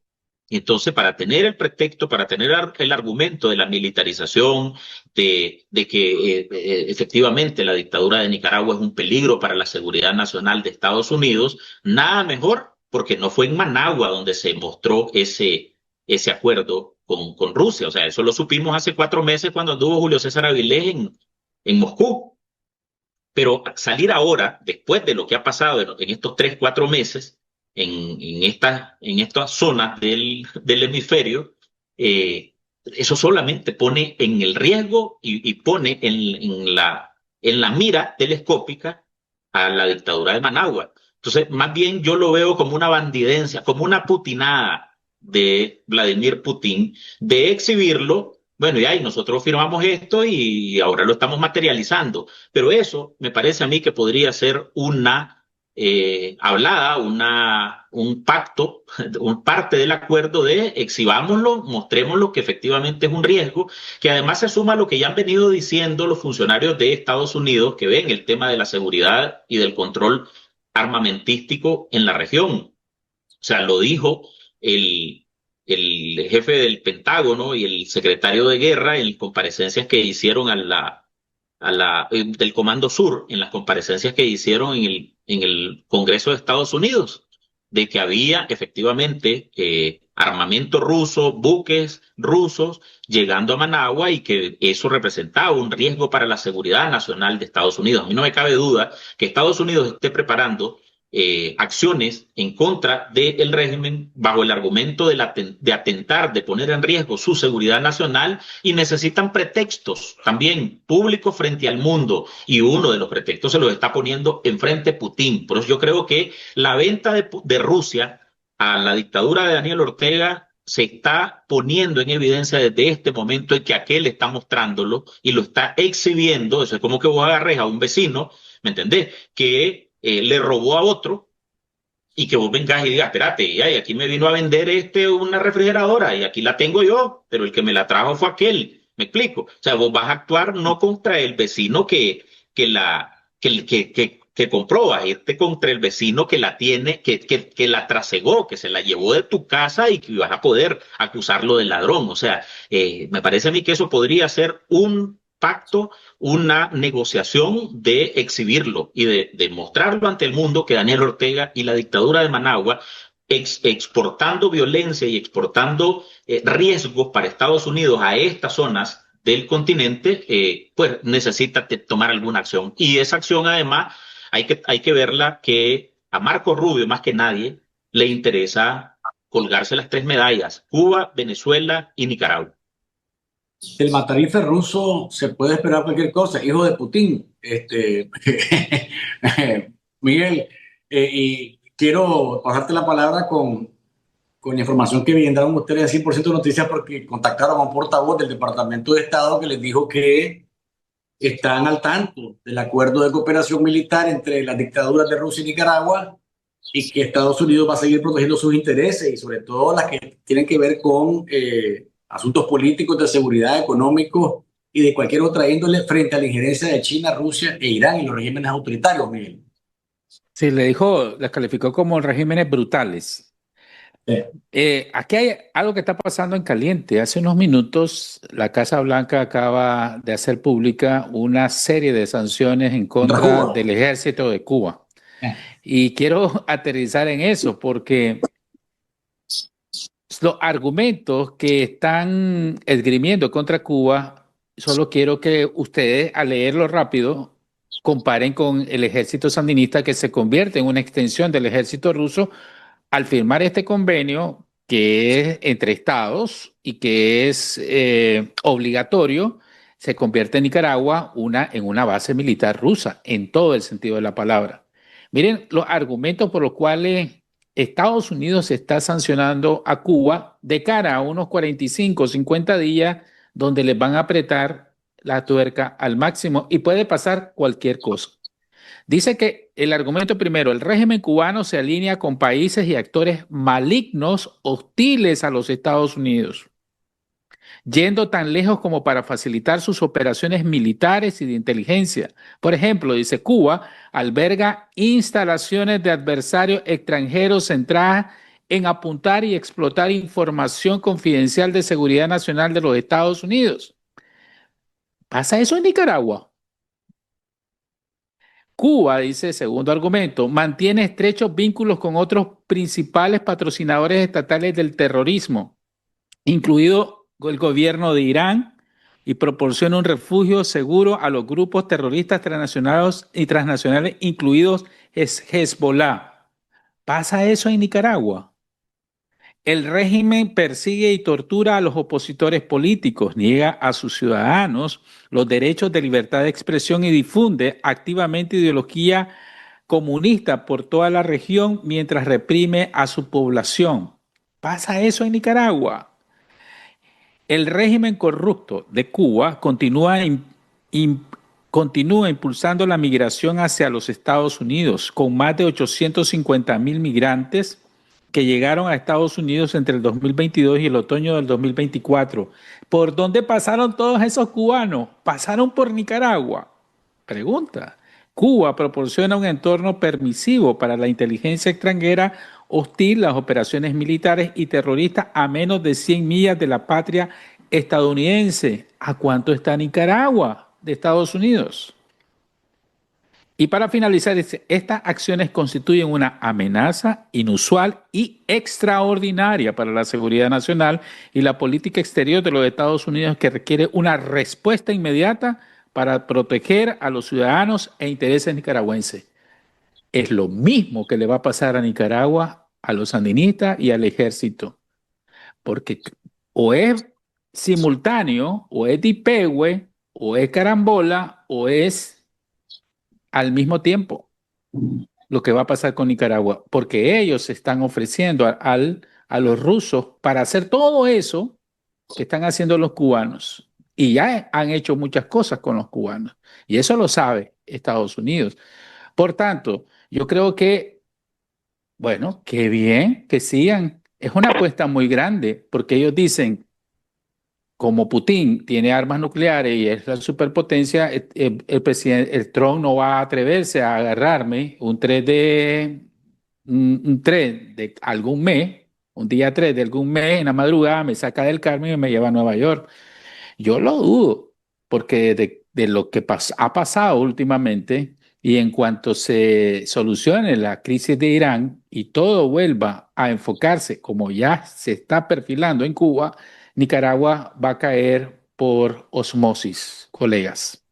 Entonces, para tener el pretexto, para tener el argumento de la militarización, de que efectivamente la dictadura de Nicaragua es un peligro para la seguridad nacional de Estados Unidos, nada mejor, porque no fue en Managua donde se mostró ese acuerdo con Rusia. O sea, eso lo supimos hace 4 meses cuando anduvo Julio César Avilés en Moscú. Pero salir ahora, después de lo que ha pasado en estos 3, 4 meses, en estas zonas del hemisferio, eso solamente pone en el riesgo y pone en la mira telescópica a la dictadura de Managua. Entonces, más bien yo lo veo como una bandidencia, como una putinada de Vladimir Putin, de exhibirlo. Bueno, y ahí nosotros firmamos esto y ahora lo estamos materializando. Pero eso me parece a mí que podría ser una hablada, un pacto, parte del acuerdo de exhibámoslo, mostrémoslo que efectivamente es un riesgo, que además se suma a lo que ya han venido diciendo los funcionarios de Estados Unidos que ven el tema de la seguridad y del control armamentístico en la región. O sea, lo dijo el jefe del Pentágono y el secretario de Guerra en comparecencias que hicieron del Comando Sur, en las comparecencias que hicieron en el Congreso de Estados Unidos, de que había efectivamente armamento ruso, buques rusos llegando a Managua y que eso representaba un riesgo para la seguridad nacional de Estados Unidos. A mí no me cabe duda que Estados Unidos esté preparando acciones en contra del régimen bajo el argumento de atentar, de poner en riesgo su seguridad nacional, y necesitan pretextos también públicos frente al mundo, y uno de los pretextos se los está poniendo enfrente Putin. Por eso yo creo que la venta de Rusia a la dictadura de Daniel Ortega se está poniendo en evidencia desde este momento en que aquel está mostrándolo y lo está exhibiendo. Eso es como que vos agarres a un vecino, ¿me entendés?, que le robó a otro, y que vos vengas y digas, espérate, ay, aquí me vino a vender una refrigeradora y aquí la tengo yo, pero el que me la trajo fue aquel. ¿Me explico? O sea, vos vas a actuar no contra el vecino que compró, vas a irte contra el vecino que la tiene, que la trasegó, que se la llevó de tu casa y que vas a poder acusarlo de ladrón. O sea, me parece a mí que eso podría ser un pacto, una negociación de exhibirlo y de mostrarlo ante el mundo que Daniel Ortega y la dictadura de Managua, exportando violencia y exportando riesgos para Estados Unidos a estas zonas del continente, pues necesita tomar alguna acción. Y esa acción además hay que verla que a Marco Rubio más que nadie le interesa colgarse las 3 medallas: Cuba, Venezuela y Nicaragua. El matarife ruso se puede esperar cualquier cosa, hijo de Putin. Miguel, y quiero pasarte la palabra con información que vendrán ustedes de 100% Noticias, porque contactaron a un portavoz del Departamento de Estado que les dijo que están al tanto del acuerdo de cooperación militar entre las dictaduras de Rusia y Nicaragua, y que Estados Unidos va a seguir protegiendo sus intereses, y sobre todo las que tienen que ver con asuntos políticos, de seguridad, económicos y de cualquier otra índole, frente a la injerencia de China, Rusia e Irán en los regímenes autoritarios, Miguel. Sí, las calificó como regímenes brutales. Aquí hay algo que está pasando en caliente. Hace unos minutos la Casa Blanca acaba de hacer pública una serie de sanciones en contra del ejército de Cuba. Y quiero aterrizar en eso porque los argumentos que están esgrimiendo contra Cuba, solo quiero que ustedes, al leerlo rápido, comparen con el ejército sandinista, que se convierte en una extensión del ejército ruso al firmar este convenio que es entre estados y que es obligatorio. Se convierte en Nicaragua en una base militar rusa en todo el sentido de la palabra. Miren los argumentos por los cuales Estados Unidos está sancionando a Cuba de cara a unos 45 o 50 días donde les van a apretar la tuerca al máximo y puede pasar cualquier cosa. Dice que el argumento primero: el régimen cubano se alinea con países y actores malignos hostiles a los Estados Unidos, yendo tan lejos como para facilitar sus operaciones militares y de inteligencia. Por ejemplo, dice, Cuba alberga instalaciones de adversarios extranjeros centradas en apuntar y explotar información confidencial de seguridad nacional de los Estados Unidos. ¿Pasa eso en Nicaragua? Cuba, dice, segundo argumento, mantiene estrechos vínculos con otros principales patrocinadores estatales del terrorismo, incluido el gobierno de Irán, y proporciona un refugio seguro a los grupos terroristas transnacionales, incluidos Hezbollah. ¿Pasa eso en Nicaragua? El régimen persigue y tortura a los opositores políticos, niega a sus ciudadanos los derechos de libertad de expresión y difunde activamente ideología comunista por toda la región mientras reprime a su población. ¿Pasa eso en Nicaragua? El régimen corrupto de Cuba continúa impulsando la migración hacia los Estados Unidos, con más de 850,000 migrantes que llegaron a Estados Unidos entre el 2022 y el otoño del 2024. ¿Por dónde pasaron todos esos cubanos? ¿Pasaron por Nicaragua? Pregunta. Cuba proporciona un entorno permisivo para la inteligencia extranjera hostil, las operaciones militares y terroristas a menos de 100 millas de la patria estadounidense. ¿A cuánto está Nicaragua de Estados Unidos? Y para finalizar, estas acciones constituyen una amenaza inusual y extraordinaria para la seguridad nacional y la política exterior de los Estados Unidos, que requiere una respuesta inmediata para proteger a los ciudadanos e intereses nicaragüenses. Es lo mismo que le va a pasar a Nicaragua, a los sandinistas y al ejército, porque o es simultáneo, o es dipegüe, o es carambola, o es al mismo tiempo lo que va a pasar con Nicaragua, porque ellos están ofreciendo a los rusos para hacer todo eso que están haciendo los cubanos, y ya han hecho muchas cosas con los cubanos, y eso lo sabe Estados Unidos. Por tanto, yo creo que, bueno, qué bien que sigan. Es una apuesta muy grande, porque ellos dicen, como Putin tiene armas nucleares y es la superpotencia, el presidente Trump no va a atreverse a agarrarme un 3 de algún mes, un día 3 de algún mes, en la madrugada me saca del Carmen y me lleva a Nueva York. Yo lo dudo, porque de lo que ha pasado últimamente, y en cuanto se solucione la crisis de Irán y todo vuelva a enfocarse como ya se está perfilando en Cuba, Nicaragua va a caer por osmosis, colegas.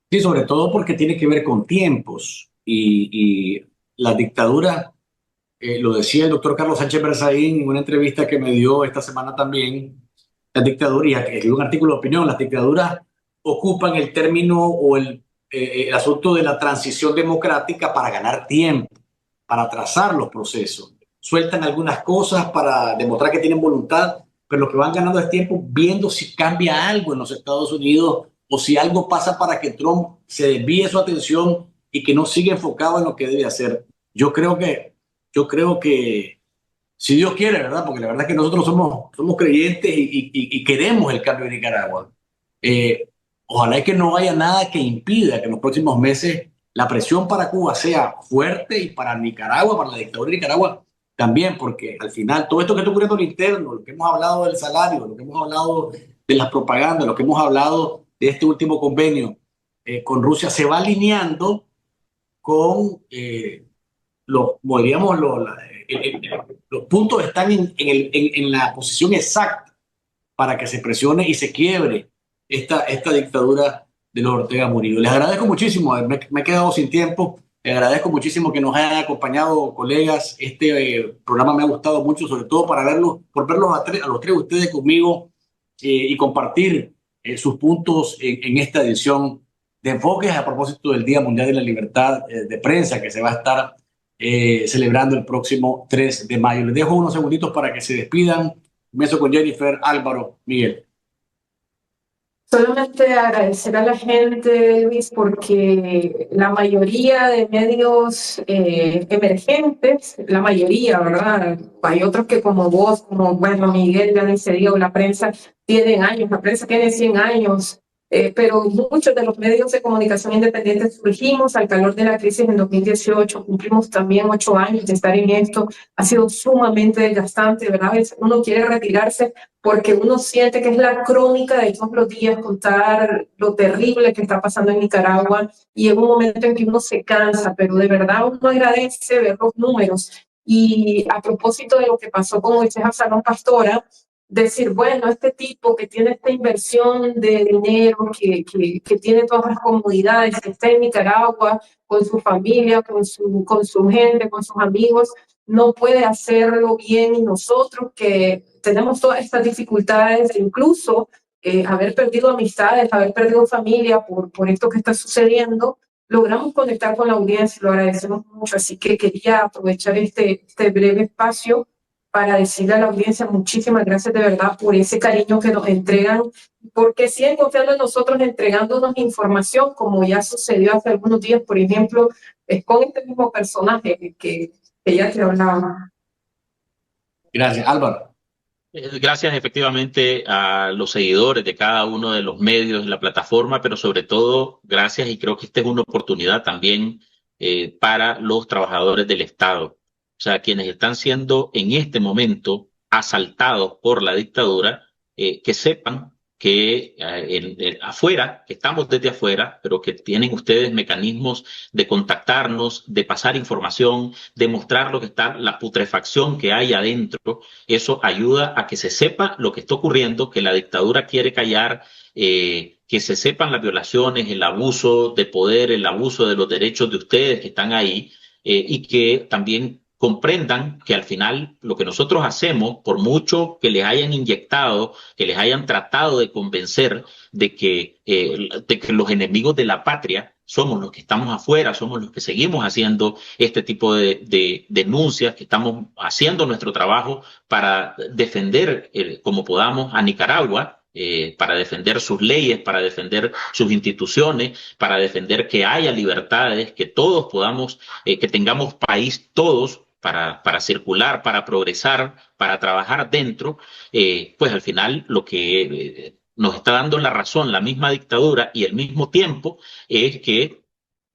Sí, sobre todo porque tiene que ver con tiempos y la dictadura, lo decía el doctor Carlos Sánchez Berzaín en una entrevista que me dio esta semana también, las dictaduras, que escribió un artículo de opinión, las dictaduras ocupan el término o el asunto de la transición democrática para ganar tiempo, para trazar los procesos. Sueltan algunas cosas para demostrar que tienen voluntad, pero lo que van ganando es tiempo viendo si cambia algo en los Estados Unidos o si algo pasa para que Trump se desvíe su atención y que no siga enfocado en lo que debe hacer. Yo creo que si Dios quiere, ¿verdad? Porque la verdad es que nosotros somos creyentes y queremos el cambio de Nicaragua. Ojalá y que no haya nada que impida que en los próximos meses la presión para Cuba sea fuerte, y para Nicaragua, para la dictadura de Nicaragua también, porque al final todo esto que está ocurriendo en lo interno, lo que hemos hablado del salario, lo que hemos hablado de las propagandas, lo que hemos hablado de este último convenio con Rusia, se va alineando con los puntos están en la posición exacta para que se presione y se quiebre esta dictadura de los Ortega Murillo. Les agradezco muchísimo, me he quedado sin tiempo. Les agradezco muchísimo que nos hayan acompañado, colegas. Este programa me ha gustado mucho, sobre todo por verlos a los tres ustedes conmigo y compartir sus puntos en esta edición de Enfoques a propósito del Día Mundial de la Libertad de Prensa, que se va a estar celebrando el próximo 3 de mayo. Les dejo unos segunditos para que se despidan. Comienzo con Jennifer, Álvaro, Miguel. Solamente agradecer a la gente, Luis, porque la mayoría de medios emergentes, la mayoría, ¿verdad? Hay otros que como vos, como, bueno, Miguel, ya ni se diga, la prensa tienen años, la prensa tiene 100 años pero muchos de los medios de comunicación independientes surgimos al calor de la crisis en 2018, cumplimos también 8 años de estar en esto, ha sido sumamente desgastante, ¿verdad? A veces uno quiere retirarse porque uno siente que es la crónica de todos los días contar lo terrible que está pasando en Nicaragua y en un momento en que uno se cansa, pero de verdad uno agradece ver los números. Y a propósito de lo que pasó con Moisés Absalón Pastora, decir, bueno, este tipo que tiene esta inversión de dinero, que tiene todas las comodidades, que está en Nicaragua con su familia, con su gente, con sus amigos, no puede hacerlo bien y nosotros que tenemos todas estas dificultades, incluso haber perdido amistades, haber perdido familia por esto que está sucediendo, logramos conectar con la audiencia, lo agradecemos mucho, así que quería aprovechar este breve espacio para decirle a la audiencia muchísimas gracias de verdad por ese cariño que nos entregan, porque siguen confiando en nosotros entregándonos información, como ya sucedió hace algunos días, por ejemplo, con este mismo personaje que ya te hablaba. Gracias, Álvaro. Gracias efectivamente a los seguidores de cada uno de los medios de la plataforma, pero sobre todo gracias, y creo que esta es una oportunidad también para los trabajadores del Estado. O sea, quienes están siendo en este momento asaltados por la dictadura, que sepan que afuera, que estamos desde afuera, pero que tienen ustedes mecanismos de contactarnos, de pasar información, de mostrar lo que está, la putrefacción que hay adentro. Eso ayuda a que se sepa lo que está ocurriendo, que la dictadura quiere callar, que se sepan las violaciones, el abuso de poder, el abuso de los derechos de ustedes que están ahí, y que también comprendan que al final lo que nosotros hacemos, por mucho que les hayan inyectado, que les hayan tratado de convencer de que los enemigos de la patria somos los que estamos afuera, somos los que seguimos haciendo este tipo de denuncias, que estamos haciendo nuestro trabajo para defender como podamos a Nicaragua, para defender sus leyes, para defender sus instituciones, para defender que haya libertades, que todos podamos, que tengamos país todos para circular, para progresar, para trabajar dentro, pues al final lo que nos está dando la razón la misma dictadura y al mismo tiempo es que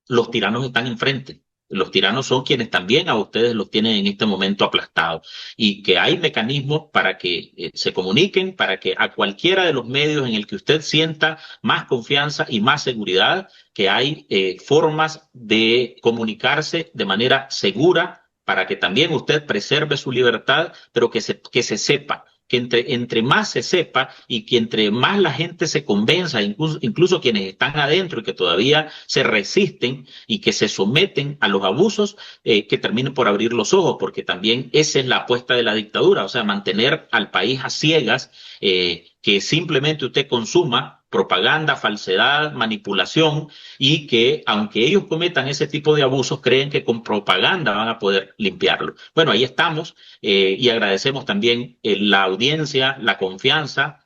los tiranos están enfrente. Los tiranos son quienes también a ustedes los tienen en este momento aplastados, y que hay mecanismos para que se comuniquen, para que a cualquiera de los medios en el que usted sienta más confianza y más seguridad, que hay formas de comunicarse de manera segura para que también usted preserve su libertad, pero que se sepa que entre más se sepa y que entre más la gente se convenza, incluso quienes están adentro y que todavía se resisten y que se someten a los abusos, que terminen por abrir los ojos, porque también esa es la apuesta de la dictadura, o sea, mantener al país a ciegas, que simplemente usted consuma propaganda, falsedad, manipulación, y que aunque ellos cometan ese tipo de abusos, creen que con propaganda van a poder limpiarlo. Bueno, ahí estamos, y agradecemos también la audiencia, la confianza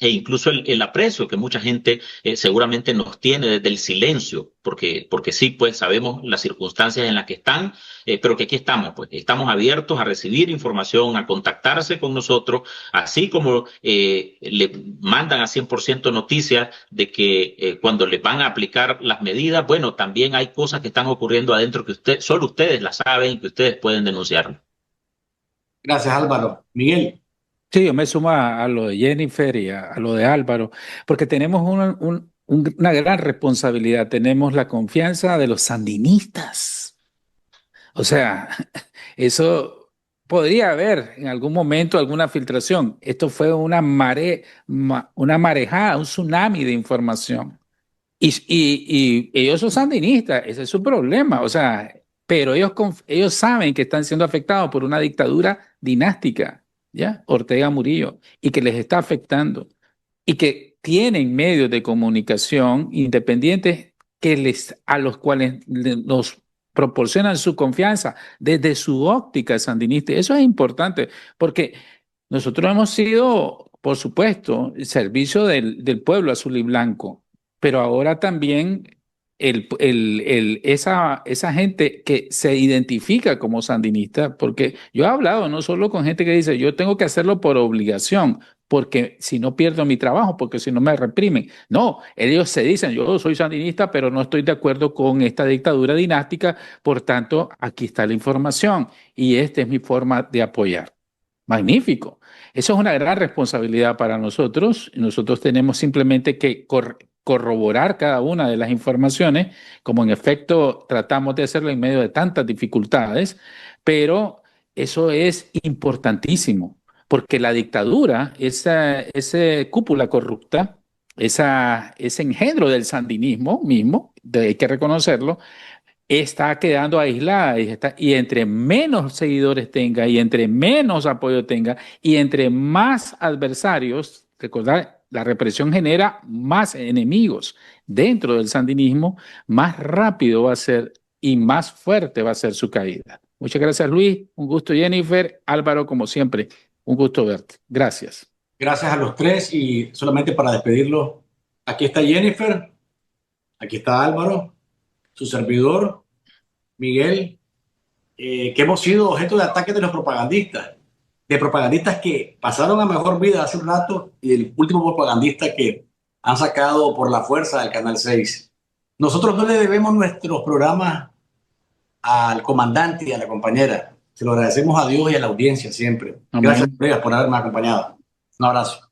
e incluso el aprecio que mucha gente seguramente nos tiene desde el silencio, porque sí, pues sabemos las circunstancias en las que están, pero que aquí estamos, pues estamos abiertos a recibir información, a contactarse con nosotros, así como le mandan a 100% noticias de que cuando les van a aplicar las medidas, bueno, también hay cosas que están ocurriendo adentro que solo ustedes las saben y que ustedes pueden denunciar. Gracias, Álvaro. Miguel. Sí, yo me sumo a lo de Jennifer y a lo de Álvaro, porque tenemos una gran responsabilidad, tenemos la confianza de los sandinistas. O sea, eso podría haber en algún momento alguna filtración. Esto fue una marejada, un tsunami de información. Y ellos son sandinistas, ese es su problema. O sea, pero ellos saben que están siendo afectados por una dictadura dinástica, ¿ya? Ortega Murillo, y que les está afectando. Y que tienen medios de comunicación independientes a los cuales nos proporcionan su confianza desde su óptica sandinista. Eso es importante porque nosotros hemos sido, por supuesto, el servicio del pueblo azul y blanco, pero ahora también esa gente que se identifica como sandinista, porque yo he hablado no solo con gente que dice, yo tengo que hacerlo por obligación, porque si no pierdo mi trabajo, porque si no me reprimen. No, ellos se dicen, yo soy sandinista, pero no estoy de acuerdo con esta dictadura dinástica, por tanto, aquí está la información y esta es mi forma de apoyar. Magnífico. Eso es una gran responsabilidad para nosotros. Nosotros tenemos simplemente que corroborar cada una de las informaciones, como en efecto tratamos de hacerlo en medio de tantas dificultades, pero eso es importantísimo, porque la dictadura, esa cúpula corrupta, ese engendro del sandinismo mismo, hay que reconocerlo, está quedando aislada y entre menos seguidores tenga y entre menos apoyo tenga y entre más adversarios, recordar, la represión genera más enemigos dentro del sandinismo, más rápido va a ser y más fuerte va a ser su caída. Muchas gracias, Luis. Un gusto, Jennifer. Álvaro, como siempre, un gusto verte. Gracias. Gracias a los tres y solamente para despedirlo, aquí está Jennifer, aquí está Álvaro, su servidor, Miguel, que hemos sido objeto de ataques de los propagandistas, que pasaron a mejor vida hace un rato y el último propagandista que han sacado por la fuerza del Canal 6. Nosotros no le debemos nuestros programas al comandante y a la compañera. Se lo agradecemos a Dios y a la audiencia siempre. Amén. Gracias, colegas, por haberme acompañado. Un abrazo.